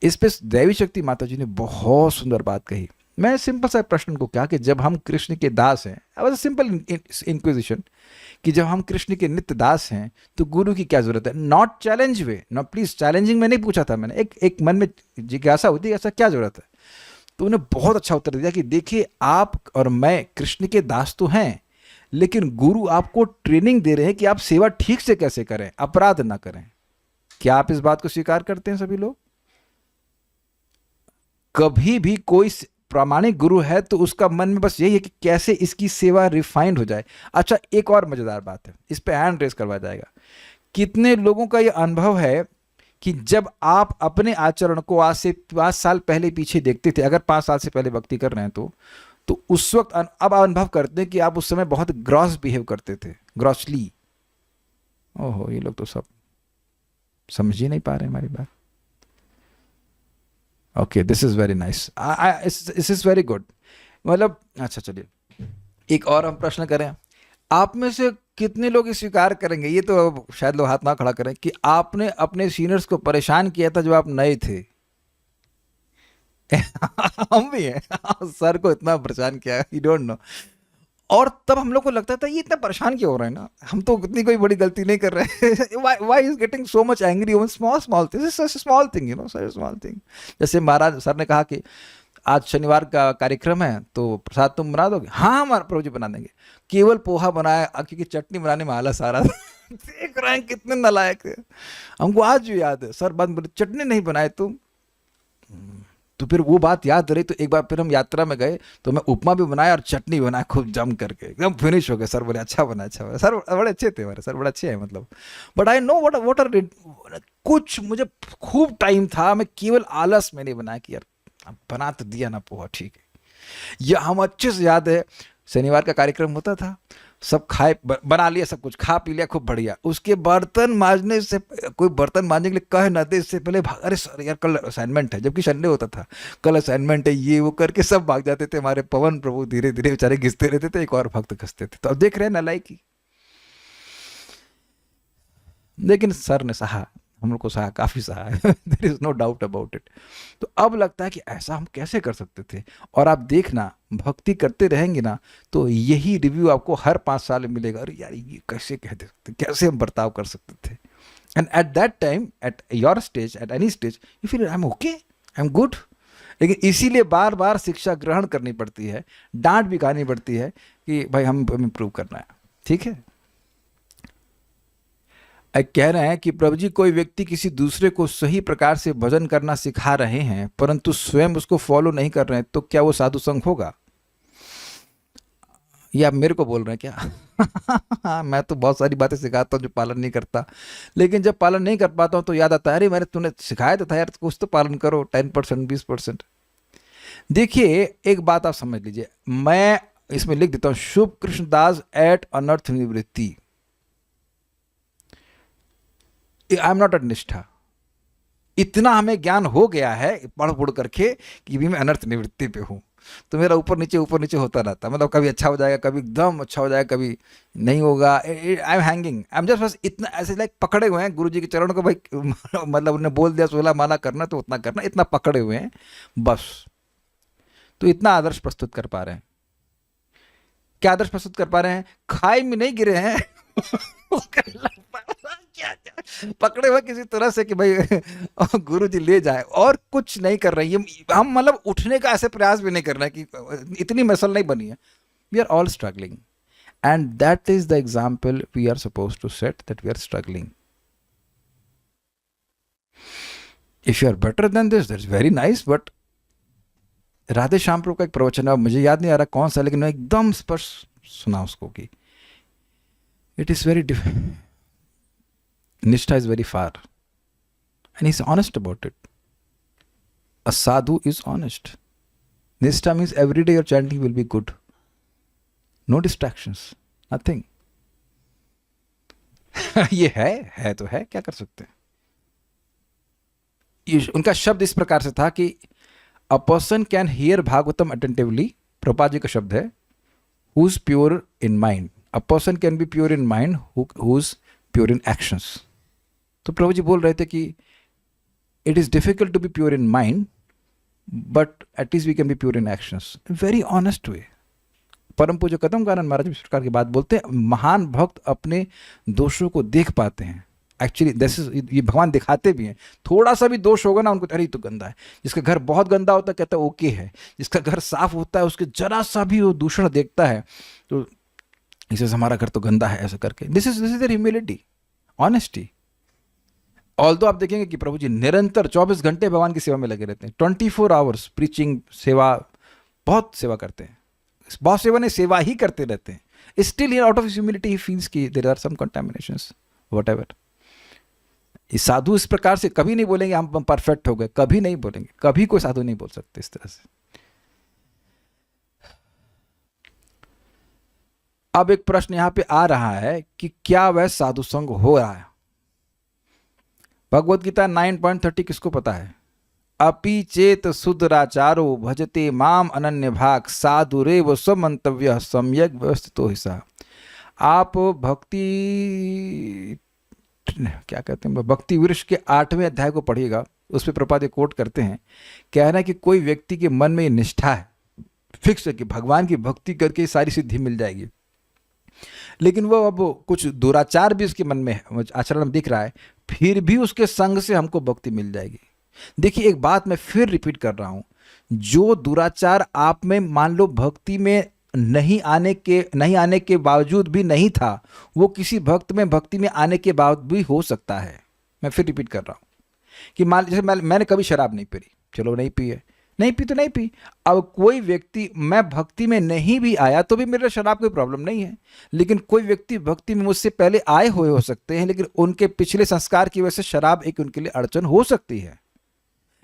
इस पे दैवी शक्ति माता जी ने बहुत सुंदर बात कही। मैं सिंपल सा प्रश्न को क्या कि जब हम कृष्ण के दास हैं, अब सिंपल इंक्विजिशन, कि जब हम कृष्ण के नित्य दास हैं तो गुरु की क्या जरूरत है? Not challenge way, not please challenging में नहीं पूछा था मैंने, एक मन में जिज्ञासा होती है ऐसा क्या जरूरत है। तो उन्हें बहुत अच्छा उत्तर दिया कि देखिए आप और मैं कृष्ण के दास तो हैं, लेकिन गुरु आपको ट्रेनिंग दे रहे हैं कि आप सेवा ठीक से कैसे करें, अपराध ना करें। क्या आप इस बात को स्वीकार करते हैं सभी लोग? कभी भी कोई प्रामाणिक गुरु है तो उसका मन में बस यही है कि कैसे इसकी सेवा रिफाइंड हो जाए। अच्छा, एक और मजेदार बात है, इस पे हैंड रेस करवाया जाएगा। कितने लोगों का यह अनुभव है कि जब आप अपने आचरण को आज से 5 साल पहले पीछे देखते थे, अगर 5 साल से पहले भक्ति कर रहे हैं तो उस वक्त अब अनुभव करते हैं कि आप उस समय बहुत ग्रॉस बिहेव करते थे, ग्रॉसली। ओहो, ये लोग तो सब समझ ही नहीं पा रहे हमारी बात। Okay, this is very nice, this is very good. मतलब अच्छा, चलिए एक और हम प्रश्न करें। आप में से कितने लोग स्वीकार करेंगे, ये तो शायद लोग हाथ ना खड़ा करें, कि आपने अपने सीनियर्स को परेशान किया था जब आप नए थे? हम भी हैं, सर को इतना परेशान किया, यू डोंट नो। और तब हम लोग को लगता था ये इतना परेशान क्यों हो रहे हैं ना, हम तो इतनी कोई बड़ी गलती नहीं कर रहे। Why is getting so much angry over small thing, this is small thing, you know, such small thing. जैसे महाराज सर ने कहा कि आज शनिवार का कार्यक्रम है तो प्रसाद तुम बना दोगे? हाँ, हमारा प्रभु जी बना देंगे। केवल पोहा बनाया, क्योंकि चटनी बनाने में आलस आ रहा था। देख रहे हैं कितने नालायक थे। हमको आज भी याद है, सर बाद बोले चटनी नहीं बनाए तुम, तो फिर वो बात याद रही। तो एक बार फिर हम यात्रा में गए तो मैं उपमा भी बनाया और चटनी बनाया खूब जम करके, एकदम फिनिश हो गया। सर बोले अच्छा बना, अच्छा बना। सर बड़े अच्छे थे हमारे, सर बड़े अच्छे हैं मतलब। But I know what are कुछ मुझे खूब टाइम था, मैं केवल आलस में नहीं बनाया कि यार बना तो दिया ना पोहा, ठीक है। या हम अच्छे से याद है, शनिवार का कार्यक्रम होता था सब खाए बना लिया, सब कुछ खा पी लिया, खूब बढ़िया। उसके बर्तन मांजने से, कोई बर्तन मांजने के लिए कह ना दे इससे पहले अरे सर यार कल असाइनमेंट है, जबकि संडे होता था, कल असाइनमेंट है, ये वो करके सब भाग जाते थे। हमारे पवन प्रभु धीरे धीरे बेचारे घिसते रहते थे, एक और भक्त घिसते थे। तो अब देख रहे हैं नालायकी। लेकिन सर ने सहा, हम लोग को सहा, काफी सहा है, there is no doubt about it. तो अब लगता है कि ऐसा हम कैसे कर सकते थे। और आप देखना, भक्ति करते रहेंगे ना तो यही रिव्यू आपको हर 5 साल में मिलेगा, अरे यार ये कैसे कह सकते, कैसे हम बर्ताव कर सकते थे। And at that time, at your stage, at any stage, you feel I am okay, I am good. लेकिन इसीलिए बार बार शिक्षा ग्रहण करनी पड़ती है, डांट भी खानी पड़ती है कि भाई हम इम्प्रूव करना है। ठीक है, कह रहे हैं कि प्रभु जी कोई व्यक्ति किसी दूसरे को सही प्रकार से भजन करना सिखा रहे हैं परंतु स्वयं उसको फॉलो नहीं कर रहे हैं, तो क्या वो साधु संग होगा? ये आप मेरे को बोल रहे हैं क्या? मैं तो बहुत सारी बातें सिखाता हूँ जो पालन नहीं करता, लेकिन जब पालन नहीं कर पाता हूँ तो याद आता है अरे मैंने तूने सिखाया तो था यार, कुछ तो पालन करो, 10% 20%। देखिए एक बात आप समझ लीजिए, मैं इसमें लिख देता हूँ, शुभ कृष्णदास एट अनर्थ निवृत्ति, आई एम नॉट अ निष्ठा। इतना हमें ज्ञान हो गया है पढ़ पढ़ करके कि भी मैं अनर्थ निवृत्ति पे हूँ। तो मेरा ऊपर नीचे होता रहता, मतलब कभी अच्छा हो जाएगा, कभी एकदम अच्छा हो जाएगा, कभी नहीं होगा। I am hanging, I am just बस इतना ऐसे लाइक पकड़े हुए हैं गुरु जी के चरणों को, भाई मतलब उन्होंने बोल दिया 16 माला करना तो उतना करना, इतना पकड़े हुए हैं बस। तो इतना आदर्श प्रस्तुत कर पा रहे हैं। क्या आदर्श प्रस्तुत कर पा रहे हैं? खाई में नहीं गिरे हैं पकड़े हुए किसी तरह से कि भाई गुरु जी ले जाए, और कुछ नहीं कर रहे हैं। ये हम मतलब उठने का ऐसे प्रयास भी नहीं कर रहे हैं कि इतनी मसल नहीं बनी है। We are all struggling and that is the example we are supposed to set, that we are struggling. If you are better than this, that's very nice. But Radhe Shyam Prabhu का एक प्रवचन है, मुझे याद नहीं आ रहा कौन सा, लेकिन मैं एकदम स्पष्ट सुना उसको कि इट इज वेरी डिफरेंट, निष्ठा is very far and he's honest about it. A sadhu is honest. Nishtha means every day your chanting will be good, no distractions, nothing. ये है तो है, क्या कर सकते हैं। उनका शब्द इस प्रकार से था कि a person can hear Bhagavatam attentively, Prabhupada ji का शब्द है, who's pure in mind. A person can be pure in mind who's pure in actions. तो प्रभु जी बोल रहे थे कि it is difficult to be pure in mind but at least we can be pure in actions, very honest way. परम पूज्य कदमकानंद महाराज इस प्रकार की बात बोलते हैं, महान भक्त अपने दोषों को देख पाते हैं। एक्चुअली दिस इज, ये भगवान दिखाते भी हैं। थोड़ा सा भी दोष होगा ना उनको, अरे तो गंदा है। जिसका घर बहुत गंदा होता है कहता है ओके है, जिसका घर साफ होता है उसके जरा सा भी वो दूषण देखता है तो इसे हमारा घर तो गंदा है, ऐसा करके। This is there humility, honesty. Although आप देखेंगे कि प्रभु जी निरंतर 24 घंटे भगवान की सेवा में लगे रहते हैं, 24 आवर्स प्रीचिंग, सेवा, बहुत सेवा करते हैं। बहुत सेवा नहीं, सेवा ही करते रहते हैं। Still out of humility he feels कि देयर आर सम कंटामिनेशंस व्हाटएवर। ये साधु इस प्रकार से कभी नहीं बोलेंगे हम परफेक्ट हो गए, कभी नहीं बोलेंगे, कभी कोई साधु नहीं बोल सकते इस तरह से। अब एक प्रश्न यहां पे आ रहा है कि क्या वह साधु संग हो रहा है? भगवद गीता 9.30 किसको पता है? अपि चेत सुदराचारो भजते माम अनन्य भाग साधुरेव स्वमंतव्य सम्यक व्यवस्थितो हिसा। आप भक्ति क्या कहते हैं, भक्ति वृक्ष के 8वें अध्याय को पढ़िएगा, उस पर प्रपाद कोट करते हैं, कह रहा है कि कोई व्यक्ति के मन में ये निष्ठा है, फिक्स है कि भगवान की भक्ति करके सारी सिद्धि मिल जाएगी, लेकिन वो अब कुछ दुराचार भी उसके मन में आचरण में दिख रहा है, फिर भी उसके संग से हमको भक्ति मिल जाएगी। देखिए एक बात मैं फिर रिपीट कर रहा हूं, जो दुराचार आप में मान लो भक्ति में नहीं आने के बावजूद भी नहीं था, वो किसी भक्त में भक्ति में आने के बाद भी हो सकता है। मैं फिर रिपीट कर रहा हूं कि मान जैसे मैंने कभी शराब नहीं पी, चलो नहीं पी है, नहीं पी तो नहीं पी। अब कोई व्यक्ति, मैं भक्ति में नहीं भी आया तो भी मेरे शराब कोई प्रॉब्लम नहीं है, लेकिन कोई व्यक्ति भक्ति में मुझसे पहले आए हुए हो सकते हैं, लेकिन उनके पिछले संस्कार की वजह से शराब एक उनके लिए अड़चन हो सकती है।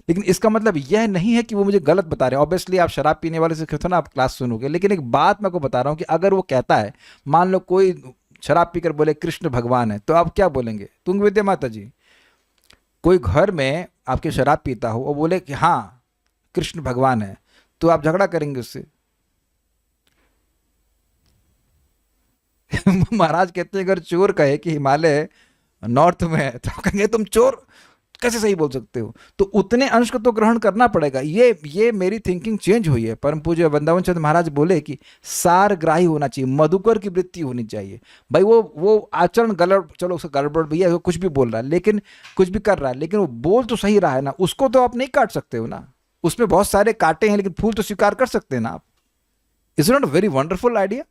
लेकिन इसका मतलब यह नहीं है कि वो मुझे गलत बता रहे हैं। ऑब्वियसली आप शराब पीने वाले से कहते हो ना आप क्लास सुनोगे, लेकिन एक बात मैं को बता रहा हूँ कि अगर वो कहता है, मान लो कोई शराब पीकर बोले कृष्ण भगवान है, तो आप क्या बोलेंगे? तुंग विद्या माता जी, कोई घर में आपके शराब पीता हो और बोले कि हाँ कृष्ण भगवान है, तो आप झगड़ा करेंगे उससे। महाराज कहते हैं अगर चोर कहे कि हिमालय नॉर्थ में है, तो कहेंगे तुम चोर कैसे सही बोल सकते हो? तो उतने अंश को तो ग्रहण करना पड़ेगा। ये मेरी थिंकिंग चेंज हुई है। परम पूज्य वृंदावन चंद्र महाराज बोले कि सारग्राही होना चाहिए, मधुकर की वृत्ति होनी चाहिए। भाई वो आचरण गलत, चलो उसका गड़बड़ भैया, वो कुछ भी बोल रहा है, लेकिन कुछ भी कर रहा है, लेकिन वो बोल तो सही रहा है ना, उसको तो आप नहीं काट सकते हो ना। उसमें बहुत सारे कांटे हैं, लेकिन फूल तो स्वीकार कर सकते हैं ना आप। Is not very wonderful idea?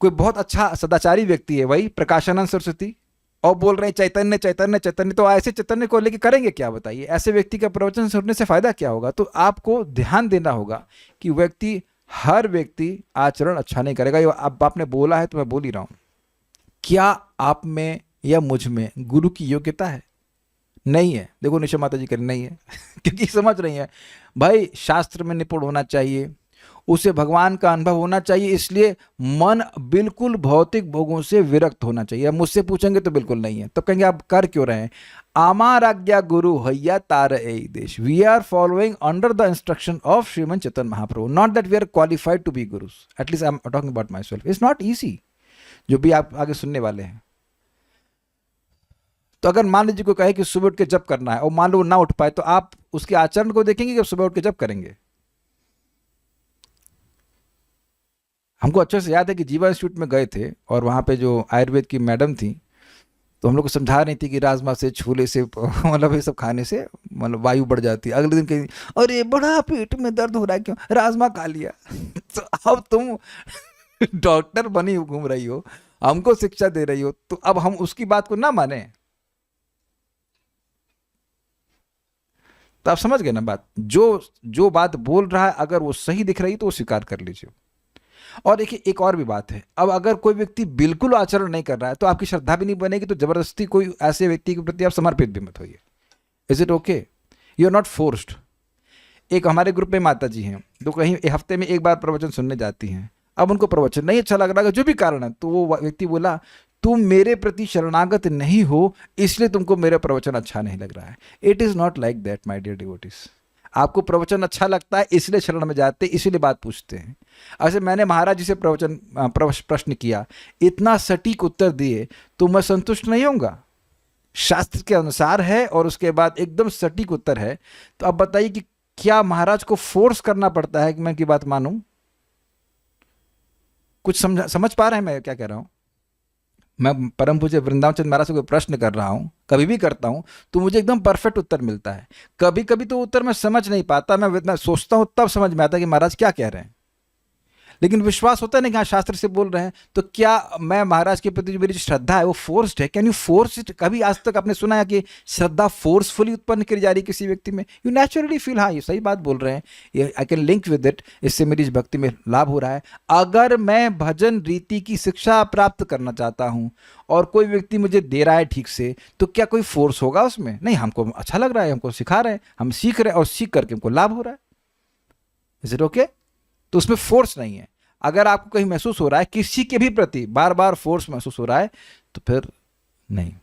कोई बहुत अच्छा सदाचारी व्यक्ति है, वही प्रकाशानंद सरस्वती, और बोल रहे हैं चैतन्य चैतन्य चैतन्य, तो ऐसे चैतन्य को लेके करेंगे क्या बताइए? ऐसे व्यक्ति का प्रवचन सुनने से फायदा क्या होगा? तो आपको ध्यान देना होगा कि हर व्यक्ति आचरण अच्छा नहीं करेगा। ये अब आपने बोला है तो मैं बोल ही रहा हूं, क्या आप में या मुझ में गुरु की योग्यता है? नहीं है। देखो निशा माता जी कह रही नहीं है क्योंकि समझ रही है भाई शास्त्र में निपुण होना चाहिए, उसे भगवान का अनुभव होना चाहिए, इसलिए मन बिल्कुल भौतिक भोगों से विरक्त होना चाहिए। अब मुझसे पूछेंगे तो बिल्कुल नहीं है, तो कहेंगे आप कर क्यों रहे हैं? आमार आज्ञा गुरु हैया तार ए देश, we are following under the instruction of Shriman Chaitanya Mahaprabhu, not that we are qualified to be gurus, at least I am talking about myself. It's not easy, जो भी आप आगे सुनने वाले हैं। तो अगर मान लीजिए कोई कहे कि सुबह उठ के जप करना है और मान लो वो ना उठ पाए, तो आप उसके आचरण को देखेंगे कि सुबह उठ के जप करेंगे? हमको अच्छे से याद है कि जीवा इंस्टीट्यूट में गए थे और वहाँ पे जो आयुर्वेद की मैडम थी, तो हम लोग को समझा रही थी कि राजमा से, छोले से, मतलब ये सब खाने से मतलब वायु बढ़ जाती है। अगले दिन कहीं अरे बड़ा पेट में दर्द हो रहा है, क्यों? राजमा खा लिया। तो अब तुम डॉक्टर बनी घूम रही हो, हमको शिक्षा दे रही हो, तो अब हम उसकी बात को ना माने? तो आप समझ गए ना बात? जो बात बोल रहा है अगर वो सही दिख रही तो वो स्वीकार कर लीजिए। और देखिए एक और भी बात है, अब अगर कोई व्यक्ति बिल्कुल आचरण नहीं कर रहा है तो आपकी श्रद्धा भी नहीं बनेगी, तो जबरदस्ती कोई ऐसे व्यक्ति के प्रति आप समर्पित भी मत होइए। Is it okay? You are not forced. एक हमारे ग्रुप में माता जी हैं, तो कहीं हफ्ते में एक बार प्रवचन सुनने जाती हैं। अब उनको प्रवचन नहीं अच्छा लग रहा है, जो भी कारण है, तो वो व्यक्ति बोला तुम मेरे प्रति शरणागत नहीं हो, इसलिए तुमको मेरा प्रवचन अच्छा नहीं लग रहा है। It is not like that my dear devotees. आपको प्रवचन अच्छा लगता है इसलिए शरण में जाते, इसीलिए बात पूछते हैं। ऐसे मैंने महाराज जी से प्रश्न किया, इतना सटीक उत्तर दिए, तो मैं संतुष्ट नहीं होऊंगा? शास्त्र के अनुसार है और उसके बाद एकदम सटीक उत्तर है, तो अब बताइए कि क्या महाराज को फोर्स करना पड़ता है कि मैं की बात मानूं? कुछ समझ पा रहे हैं मैं क्या कह रहा हूं? मैं परम पूज्य वृंदावन चंद्र महाराज से कोई प्रश्न कर रहा हूं, कभी भी करता हूं, तो मुझे एकदम परफेक्ट उत्तर मिलता है। कभी कभी तो उत्तर मैं समझ नहीं पाता, मैं सोचता हूं तब समझ में आता है कि महाराज क्या कह रहे हैं, लेकिन विश्वास होता है ना कि हाँ शास्त्र से बोल रहे हैं। तो क्या मैं महाराज के प्रति जो मेरी श्रद्धा है वो फोर्स्ड है? Can you force it? कभी आज तक आपने सुना है कि श्रद्धा फोर्सफुली उत्पन्न करी जा रही किसी व्यक्ति में? यू नेचुरली फील हाँ ये सही बात बोल रहे हैं, ये I can link with it, इससे मेरी इस भक्ति में लाभ हो रहा है। अगर मैं भजन रीति की शिक्षा प्राप्त करना चाहता हूँ और कोई व्यक्ति मुझे दे रहा है ठीक से, तो क्या कोई फोर्स होगा उसमें? नहीं, हमको अच्छा लग रहा है, हमको सिखा रहे हैं, हम सीख रहे हैं और सीख करके हमको लाभ हो रहा है। Is it okay? तो उसमें फोर्स नहीं है। अगर आपको कहीं महसूस हो रहा है किसी के भी प्रति बार बार फोर्स महसूस हो रहा है, तो फिर नहीं।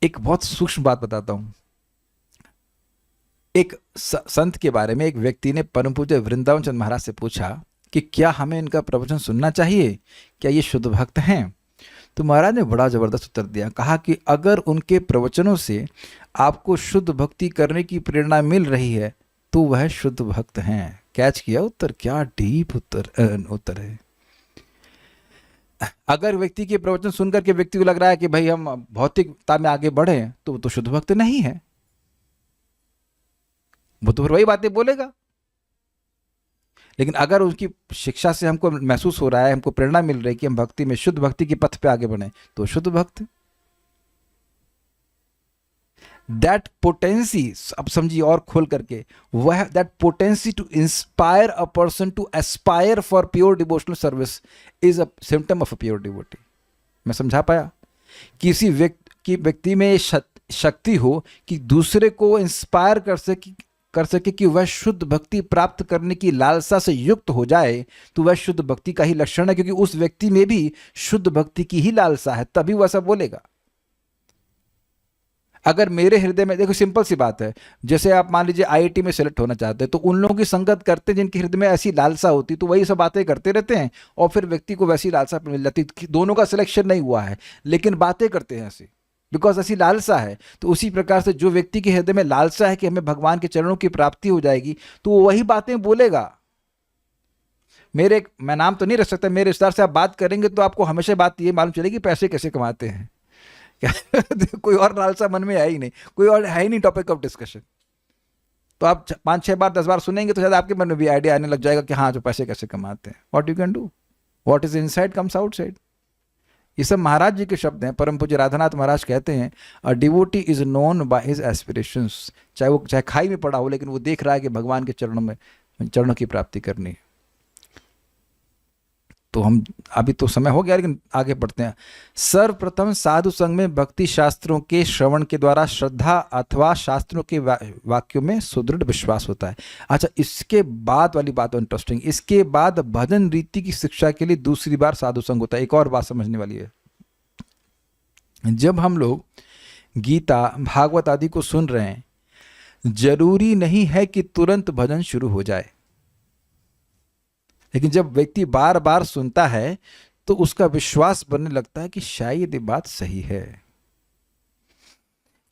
एक बहुत सूक्ष्म बात बताता हूं। एक संत के बारे में एक व्यक्ति ने परम पूज्य वृंदावन चंद्र महाराज से पूछा कि क्या हमें इनका प्रवचन सुनना चाहिए, क्या ये शुद्ध भक्त हैं? तो महाराज ने बड़ा जबरदस्त उत्तर दिया, कहा कि अगर उनके प्रवचनों से आपको शुद्ध भक्ति करने की प्रेरणा मिल रही है तो वह शुद्ध भक्त हैं। कैच किया उत्तर? क्या डीप उत्तर है। अगर व्यक्ति के प्रवचन सुनकर के व्यक्ति को लग रहा है कि भाई हम भौतिकता में आगे बढ़े, तो वो तो शुद्ध भक्त नहीं है, वो तो फिर वही बातें बोलेगा। लेकिन अगर उनकी शिक्षा से हमको महसूस हो रहा है, हमको प्रेरणा मिल रही है कि हम भक्ति में शुद्ध भक्ति के पथ पे आगे बढ़े, तो शुद्ध भक्त। दैट पोटेंसी, अब समझिए और खोल करके, वह that potency to inspire a person to aspire for pure devotional service is a symptom of a pure devotee. मैं समझा पाया? किसी व्यक्ति में शक्ति हो कि दूसरे को इंस्पायर कर सके कि वह शुद्ध भक्ति प्राप्त करने की लालसा से युक्त हो जाए, तो वह शुद्ध भक्ति का ही लक्षण है, क्योंकि उस व्यक्ति में भी शुद्ध भक्ति की ही लालसा है, तभी वह ऐसा बोलेगा। अगर मेरे हृदय में, देखो सिंपल सी बात है, जैसे आप मान लीजिए आईआईटी में सेलेक्ट होना चाहते हैं, तो उन लोगों की संगत करते हैं जिनके हृदय में ऐसी लालसा होती, तो वही सब बातें करते रहते हैं और फिर व्यक्ति को वैसी लालसा मिल जाती। दोनों का सिलेक्शन नहीं हुआ है, लेकिन बातें करते हैं ऐसी, बिकॉज ऐसी लालसा है। तो उसी प्रकार से जो व्यक्ति के हृदय में लालसा है कि हमें भगवान के चरणों की प्राप्ति हो जाएगी, तो वो वही बातें बोलेगा। मैं नाम तो नहीं रख सकता, मेरे रिश्तेदार से आप बात करेंगे तो आपको हमेशा बात ये मालूम चलेगी पैसे कैसे कमाते हैं। कोई और लालसा मन में है ही नहीं, कोई और है ही नहीं टॉपिक ऑफ डिस्कशन। तो आप 5-6 बार 10 बार सुनेंगे तो शायद आपके मन में भी आइडिया आने लग जाएगा कि हाँ, जो पैसे कैसे कमाते हैं। What you can do, what is inside comes outside. ये सब महाराज जी के शब्द हैं। परम पूज्य राधानाथ महाराज कहते हैं, a devotee is known by his aspirations. चाहे खाई में पड़ा हो, लेकिन वो देख रहा है कि भगवान के चरणों की प्राप्ति करनी है। तो हम अभी तो समय हो गया, लेकिन आगे बढ़ते हैं। सर्वप्रथम साधु संघ में भक्ति शास्त्रों के श्रवण के द्वारा श्रद्धा अथवा शास्त्रों के वाक्यों में सुदृढ़ विश्वास होता है। अच्छा, इसके बाद वाली बात इंटरेस्टिंग, इसके बाद भजन रीति की शिक्षा के लिए दूसरी बार साधु संघ होता है। एक और बात समझने वाली है, जब हम लोग गीता भागवत आदि को सुन रहे हैं, जरूरी नहीं है कि तुरंत भजन शुरू हो जाए, लेकिन जब व्यक्ति बार बार सुनता है तो उसका विश्वास बनने लगता है कि शायद ये बात सही है।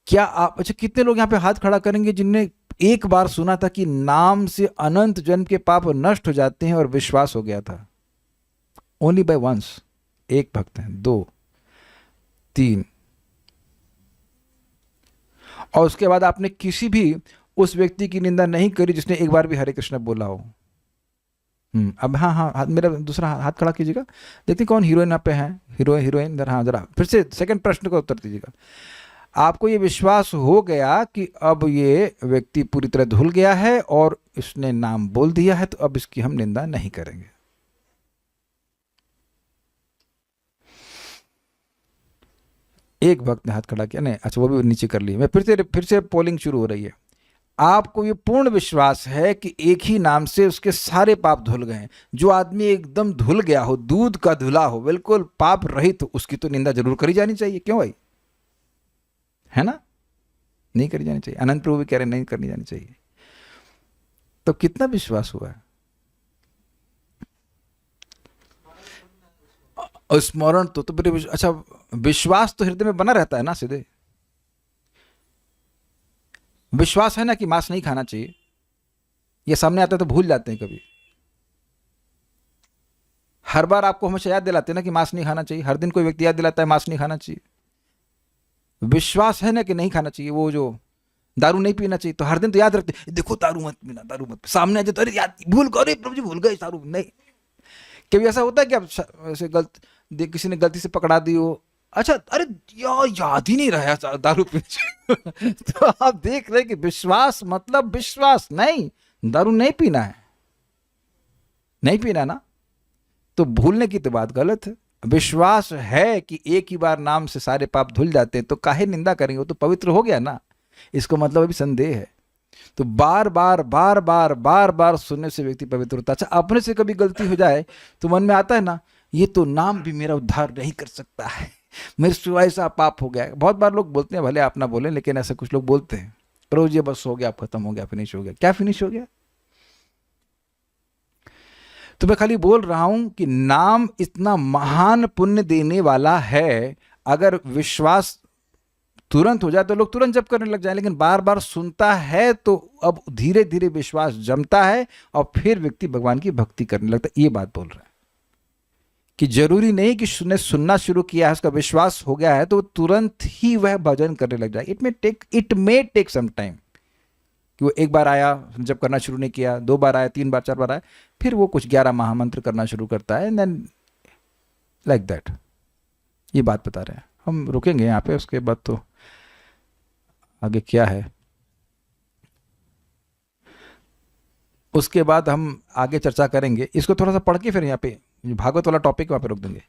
क्या आप, अच्छा कितने लोग यहां पे हाथ खड़ा करेंगे जिनने एक बार सुना था कि नाम से अनंत जन्म के पाप नष्ट हो जाते हैं और विश्वास हो गया था? Only by once. एक भक्त हैं, 2, 3, और उसके बाद आपने किसी भी उस व्यक्ति की निंदा नहीं करी जिसने एक बार भी हरे कृष्ण बोला हो। अब हाँ, मेरा दूसरा हाथ खड़ा कीजिएगा, देखते कौन हीरोइन आप पे हैं। हीरोइन इधर, हाँ जरा फिर से सेकंड प्रश्न का उत्तर दीजिएगा। आपको ये विश्वास हो गया कि अब ये व्यक्ति पूरी तरह धुल गया है और इसने नाम बोल दिया है, तो अब इसकी हम निंदा नहीं करेंगे। एक वक्त ने हाथ खड़ा किया, नहीं अच्छा वो भी नीचे कर लिया। मैं फिर से पोलिंग शुरू हो रही है। आपको ये पूर्ण विश्वास है कि एक ही नाम से उसके सारे पाप धुल गए। जो आदमी एकदम धुल गया हो, दूध का धुला हो, बिल्कुल पाप रहित, तो उसकी तो निंदा जरूर करी जानी चाहिए। क्यों भाई, है ना? नहीं करी जानी चाहिए। अनंत प्रभु भी कह रहे नहीं करनी जानी चाहिए। तो कितना विश्वास हुआ है? स्मरण तो फिर अच्छा, विश्वास तो हृदय में बना रहता है ना सीधे। विश्वास है ना कि मांस नहीं खाना चाहिए, ये सामने आता है तो भूल जाते हैं कभी। हर बार आपको हमेशा याद दिलाते हैं ना कि मांस नहीं खाना चाहिए। हर दिन कोई व्यक्ति याद दिलाता है मांस नहीं खाना चाहिए। विश्वास है ना कि नहीं खाना चाहिए। वो जो दारू नहीं पीना चाहिए, तो हर दिन तो याद रखते, देखो दारू मत पीना, दारू मत। सामने आ जाए तो अरे याद भूल गए, प्रभु जी भूल गए दारू नहीं। कभी ऐसा होता है कि आप ऐसे किसी ने गलती से पकड़ा दी हो, अच्छा अरे याद ही नहीं रहा दारू पीने। तो आप देख रहे कि विश्वास मतलब विश्वास नहीं, दारू नहीं पीना है, नहीं पीना ना, तो भूलने की तो बात गलत है। विश्वास है कि एक ही बार नाम से सारे पाप धुल जाते हैं, तो काहे निंदा करेंगे, वो तो पवित्र हो गया ना। इसको मतलब अभी संदेह है। तो बार बार सुनने से व्यक्ति पवित्र होता है। अच्छा, अपने से कभी गलती हो जाए तो मन में आता है ना, ये तो नाम भी मेरा उद्धार नहीं कर सकता है, मेरे सिवाय सा पाप हो गया। बहुत बार लोग बोलते हैं, भले आप ना बोलें, लेकिन ऐसा कुछ लोग बोलते हैं, प्रभु जी बस हो गया, खत्म हो गया, फिनिश हो गया। क्या फिनिश हो गया? तो मैं खाली बोल रहा हूं कि नाम इतना महान पुण्य देने वाला है। अगर विश्वास तुरंत हो जाए तो लोग तुरंत जप करने लग जाए, लेकिन बार बार सुनता है तो अब धीरे धीरे विश्वास जमता है और फिर व्यक्ति भगवान की भक्ति करने लगता है। ये बात बोल रहा है कि जरूरी नहीं कि सुनना शुरू किया है, उसका विश्वास हो गया है तो तुरंत ही वह भजन करने लग जाए। It may take some time. कि वो एक बार आया, जब करना शुरू नहीं किया, 2 बार आया, 3 बार 4 बार आया, फिर वो कुछ 11 महामंत्र करना शुरू करता है, एंड देन लाइक दैट। ये बात बता रहे हैं। हम रुकेंगे यहाँ पे, उसके बाद तो आगे क्या है, उसके बाद हम आगे चर्चा करेंगे। इसको थोड़ा सा पढ़ के फिर यहाँ पे भागवत वाला टॉपिक वहाँ पे रोक देंगे।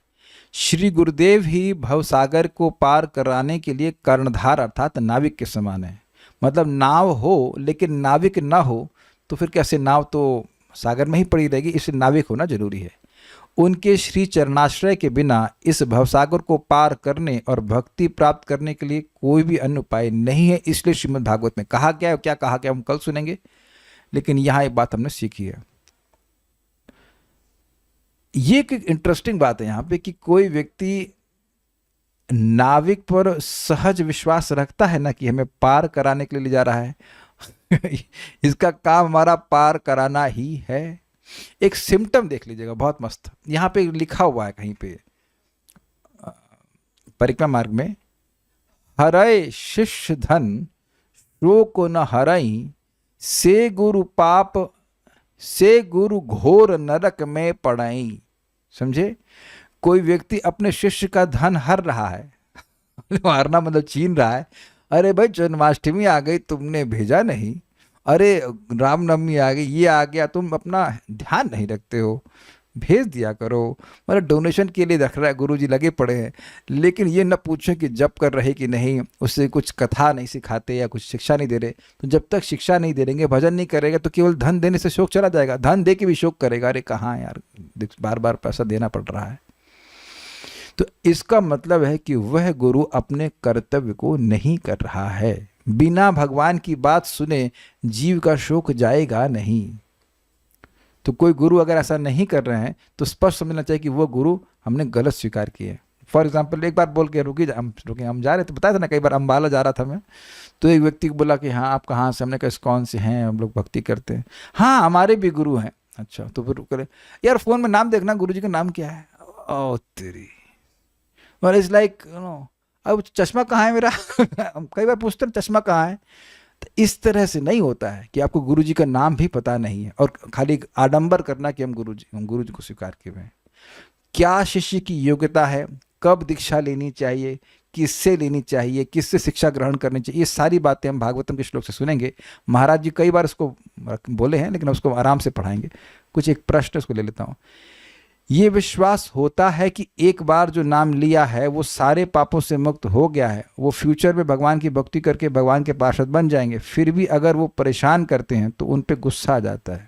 श्री गुरुदेव ही भवसागर को पार कराने के लिए कर्णधार अर्थात नाविक के समान है। मतलब नाव हो लेकिन नाविक ना हो तो फिर कैसे, नाव तो सागर में ही पड़ी रहेगी, इसलिए नाविक होना जरूरी है। उनके श्री चरणाश्रय के बिना इस भवसागर को पार करने और भक्ति प्राप्त करने के लिए कोई भी अन्य उपाय नहीं है। इसलिए श्रीमद् भागवत में कहा गया है, क्या कहा गया हम कल सुनेंगे, लेकिन यहाँ एक बात हमने सीखी है। ये एक इंटरेस्टिंग बात है यहाँ पे कि कोई व्यक्ति नाविक पर सहज विश्वास रखता है ना कि हमें पार कराने के लिए ले जा रहा है इसका काम हमारा पार कराना ही है। एक सिम्टम देख लीजिएगा, बहुत मस्त, यहाँ पे लिखा हुआ है कहीं पे परिक्रमा मार्ग में, हरय शिष्य धन शोक न हरई, से गुरु पाप से गुरु घोर नरक में पड़ई। समझे, कोई व्यक्ति अपने शिष्य का धन हर रहा है हारना मतलब छीन रहा है। अरे भाई जन्माष्टमी आ गई तुमने भेजा नहीं, अरे रामनवमी आ गई ये आ गया, तुम अपना ध्यान नहीं रखते हो, भेज दिया करो। मतलब डोनेशन के लिए रख रहा है, गुरुजी लगे पड़े हैं, लेकिन ये न पूछें कि जप कर रहे कि नहीं, उससे कुछ कथा नहीं सिखाते या कुछ शिक्षा नहीं दे रहे। तो जब तक शिक्षा नहीं दे देंगे, भजन नहीं करेगा, तो केवल धन देने से शोक चला जाएगा, धन दे के भी शोक करेगा, अरे कहाँ यार बार बार पैसा देना पड़ रहा है। तो इसका मतलब है कि वह गुरु अपने कर्तव्य को नहीं कर रहा है। बिना भगवान की बात सुने जीव का शोक जाएगा नहीं। तो कोई गुरु अगर ऐसा नहीं कर रहे हैं तो स्पष्ट समझना चाहिए कि वो गुरु हमने गलत स्वीकार किए। फॉर एग्जाम्पल एक बार बोल के रुकिए, हम जा रहे थे, बताया था ना कई बार अम्बाला जा रहा था मैं, तो एक व्यक्ति को बोला कि हाँ आप कहाँ से, हमने कहा कौन से हैं, हम लोग भक्ति करते हैं, हाँ हमारे भी गुरु हैं। अच्छा तो फिर करे यार फ़ोन में नाम देखना गुरु जी का नाम क्या है, ओ तेरी, और इट्स लाइक नो अब चश्मा कहाँ है मेरा हम कई बार पूछते हैं चश्मा कहाँ है। तो इस तरह से नहीं होता है कि आपको गुरुजी का नाम भी पता नहीं है और खाली आडंबर करना कि हम गुरुजी को स्वीकार किए हुए हैं। क्या शिष्य की योग्यता है, कब दीक्षा लेनी चाहिए, किससे लेनी चाहिए, किससे शिक्षा ग्रहण करनी चाहिए, ये सारी बातें हम भागवतम के श्लोक से सुनेंगे। महाराज जी कई बार इसको बोले हैं लेकिन उसको आराम से पढ़ाएंगे। कुछ एक प्रश्न उसको ले लेता हूँ। ये विश्वास होता है कि एक बार जो नाम लिया है वो सारे पापों से मुक्त हो गया है, वो फ्यूचर में भगवान की भक्ति करके भगवान के पार्षद बन जाएंगे, फिर भी अगर वो परेशान करते हैं तो उन पे गुस्सा आ जाता है।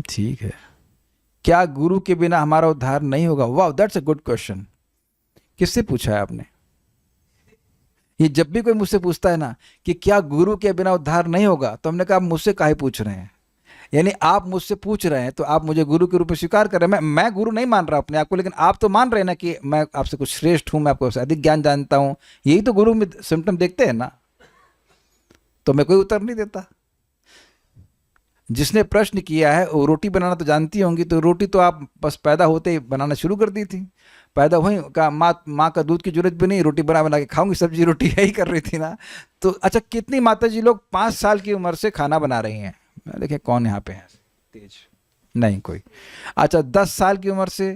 ठीक है। क्या गुरु के बिना हमारा उद्धार नहीं होगा? वाह दैट्स अ गुड क्वेश्चन। किससे पूछा है आपने? ये जब भी कोई मुझसे पूछता है ना कि क्या गुरु के बिना उद्धार नहीं होगा, तो हमने कहा आप मुझसे काहे पूछ रहे हैं। यानी आप मुझसे पूछ रहे हैं तो आप मुझे गुरु के रूप में स्वीकार कर रहे हैं। मैं गुरु नहीं मान रहा अपने आप को, लेकिन आप तो मान रहे हैं ना कि मैं आपसे कुछ श्रेष्ठ हूं, मैं आपको अधिक ज्ञान जानता हूं। यही तो गुरु में सिम्टम देखते हैं ना। तो मैं कोई उत्तर नहीं देता। जिसने प्रश्न किया है वो रोटी बनाना तो जानती होंगी, तो रोटी तो आप बस पैदा होते ही बनाना शुरू कर दी थी। पैदा हुई का माँ का दूध की जरूरत भी नहीं, रोटी बना के खाऊंगी, सब्जी रोटी यही कर रही थी ना। तो अच्छा कितनी माता जी लोग 5 साल की उम्र से खाना बना रही हैं? देखिए कौन यहाँ पे है तेज? नहीं कोई। अच्छा 10 साल की उम्र से,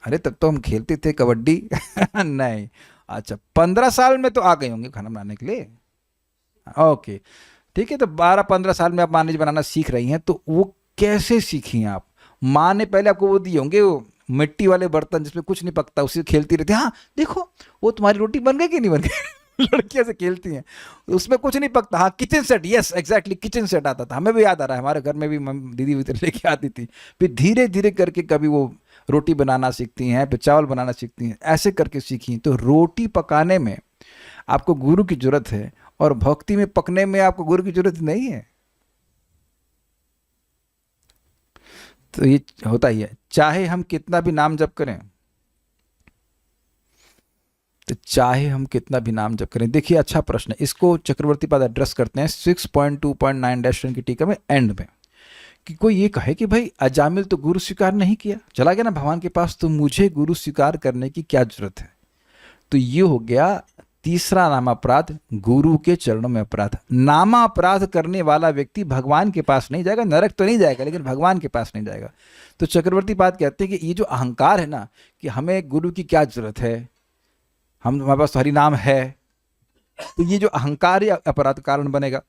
अरे तब तो हम खेलते थे कबड्डी नहीं। अच्छा 15 साल में तो आ गई होंगी खाना बनाने के लिए। ओके ठीक है, तो 12-15 साल में आप मान लीजिए बनाना सीख रही हैं। तो वो कैसे सीखी हैं आप? माँ ने पहले आपको वो दिए होंगे वो मिट्टी वाले बर्तन जिसमें कुछ नहीं पकता, उसी खेलती रहती, हाँ देखो वो तुम्हारी रोटी बन गई कि नहीं बन गई लड़कियां से खेलती हैं, उसमें कुछ नहीं पकता। हाँ kitchen set, yes exactly kitchen set आता था, हमें भी याद आ रहा है, हमारे घर में भी दीदी लेके आती थी। फिर धीरे धीरे करके कभी वो रोटी बनाना सीखती हैं, फिर चावल बनाना सीखती हैं, ऐसे करके सीखी। तो रोटी पकाने में आपको गुरु की जरूरत है और भक्ति में पकने में आपको गुरु की जरूरत नहीं है। तो ये होता ही है, चाहे हम कितना भी नाम जप करें, तो चाहे हम कितना भी नाम जप करें। देखिए अच्छा प्रश्न है, इसको चक्रवर्ती पाद एड्रेस करते हैं 6.2.9 की टीका में एंड में, कि कोई ये कहे कि भाई अजामिल तो गुरु स्वीकार नहीं किया, चला गया ना भगवान के पास, तो मुझे गुरु स्वीकार करने की क्या जरूरत है? तो ये हो गया तीसरा नाम अपराध, गुरु के चरणों में अपराध। नामा अपराध करने वाला व्यक्ति भगवान के पास नहीं जाएगा, नरक तो नहीं जाएगा लेकिन भगवान के पास नहीं जाएगा। तो चक्रवर्ती पाद कहते हैं कि ये जो अहंकार है ना कि हमें गुरु की क्या जरूरत है, हमारे पास हरि नाम है, तो ये जो अहंकार या अपराध कारण बनेगा।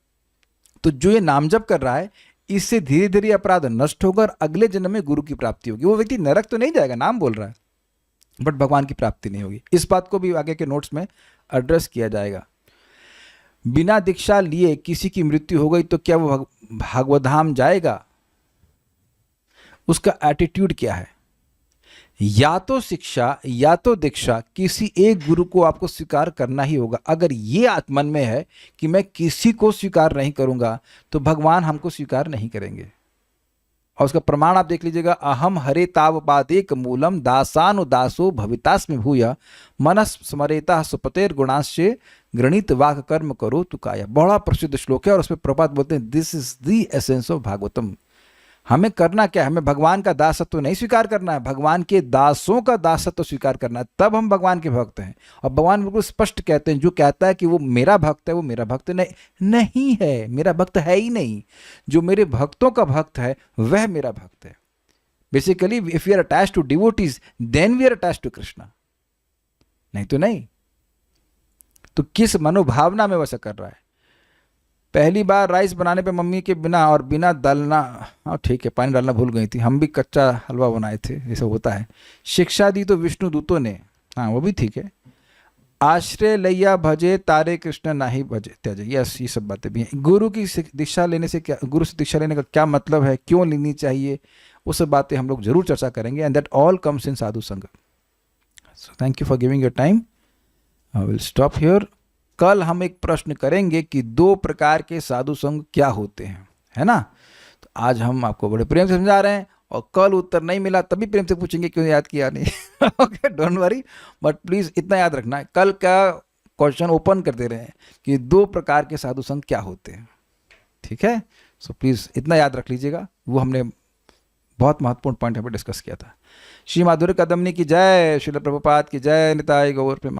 तो जो ये नाम जप कर रहा है इससे धीरे धीरे अपराध नष्ट होगा और अगले जन्म में गुरु की प्राप्ति होगी। वो व्यक्ति नरक तो नहीं जाएगा, नाम बोल रहा है, बट भगवान की प्राप्ति नहीं होगी। इस बात को भी आगे के नोट्स में एड्रेस किया जाएगा। बिना दीक्षा लिए किसी की मृत्यु हो गई तो क्या वो भागवतधाम जाएगा? उसका एटीट्यूड क्या है? या तो शिक्षा या तो दीक्षा, किसी एक गुरु को आपको स्वीकार करना ही होगा। अगर ये आत्मन में है कि मैं किसी को स्वीकार नहीं करूंगा तो भगवान हमको स्वीकार नहीं करेंगे। और उसका प्रमाण आप देख लीजिएगा, अहम हरे तावपादेक मूलम दासानुदासो भवितास्मि भूय मनस स्मरेता सुपतेर गुणाश्चे गणित वाक कर्म करो तुकाया। बड़ा प्रसिद्ध श्लोक है और उसमें प्रभात बोलते हैं this is the essence of Bhagavatam. हमें करना क्या है? हमें भगवान का दासत्व नहीं स्वीकार करना है, भगवान के दासों का दासत्व स्वीकार करना है, तब हम भगवान के भक्त हैं। और भगवान बिल्कुल स्पष्ट कहते हैं, जो कहता है कि वो मेरा भक्त है वो मेरा भक्त नहीं है, मेरा भक्त है ही नहीं। जो मेरे भक्तों का भक्त है वह मेरा भक्त है। Basically if we are attached to devotees then we are attached to Krishna, नहीं तो नहीं। तो किस मनोभावना में वैसा कर रहा है? पहली बार राइस बनाने पे मम्मी के बिना और बिना डालना, हाँ ठीक है पानी डालना भूल गई थी, हम भी कच्चा हलवा बनाए थे, ये सब होता है। शिक्षा दी तो विष्णु दूतों ने, हाँ वो भी ठीक है। आश्रय लैया भजे तारे कृष्ण नाही भजे त्यजे, यस ये सब बातें भी हैं। गुरु की दीक्षा लेने से क्या, गुरु से दीक्षा लेने का क्या मतलब है, क्यों लेनी चाहिए, वो सब बातें हम लोग जरूर चर्चा करेंगे। And that all comes in sadhu sanga. So thank you for giving your time. I will stop here. कल हम एक प्रश्न करेंगे कि 2 प्रकार के साधु संग क्या होते हैं, है ना। तो आज हम आपको बड़े प्रेम से समझा रहे हैं और कल उत्तर नहीं मिला तभी प्रेम से पूछेंगे क्यों याद किया नहीं। Okay don't worry, but please इतना याद रखना है, कल का क्वेश्चन ओपन कर दे रहे हैं कि 2 प्रकार के साधु संग क्या होते हैं, ठीक है। सो प्लीज इतना याद रख लीजिएगा, वो हमने बहुत महत्वपूर्ण पॉइंट यहाँ पर डिस्कस किया था। श्री माधुर्य कदमनी की जय, श्रील प्रभुपाद की जय, निताय गौर प्रेम।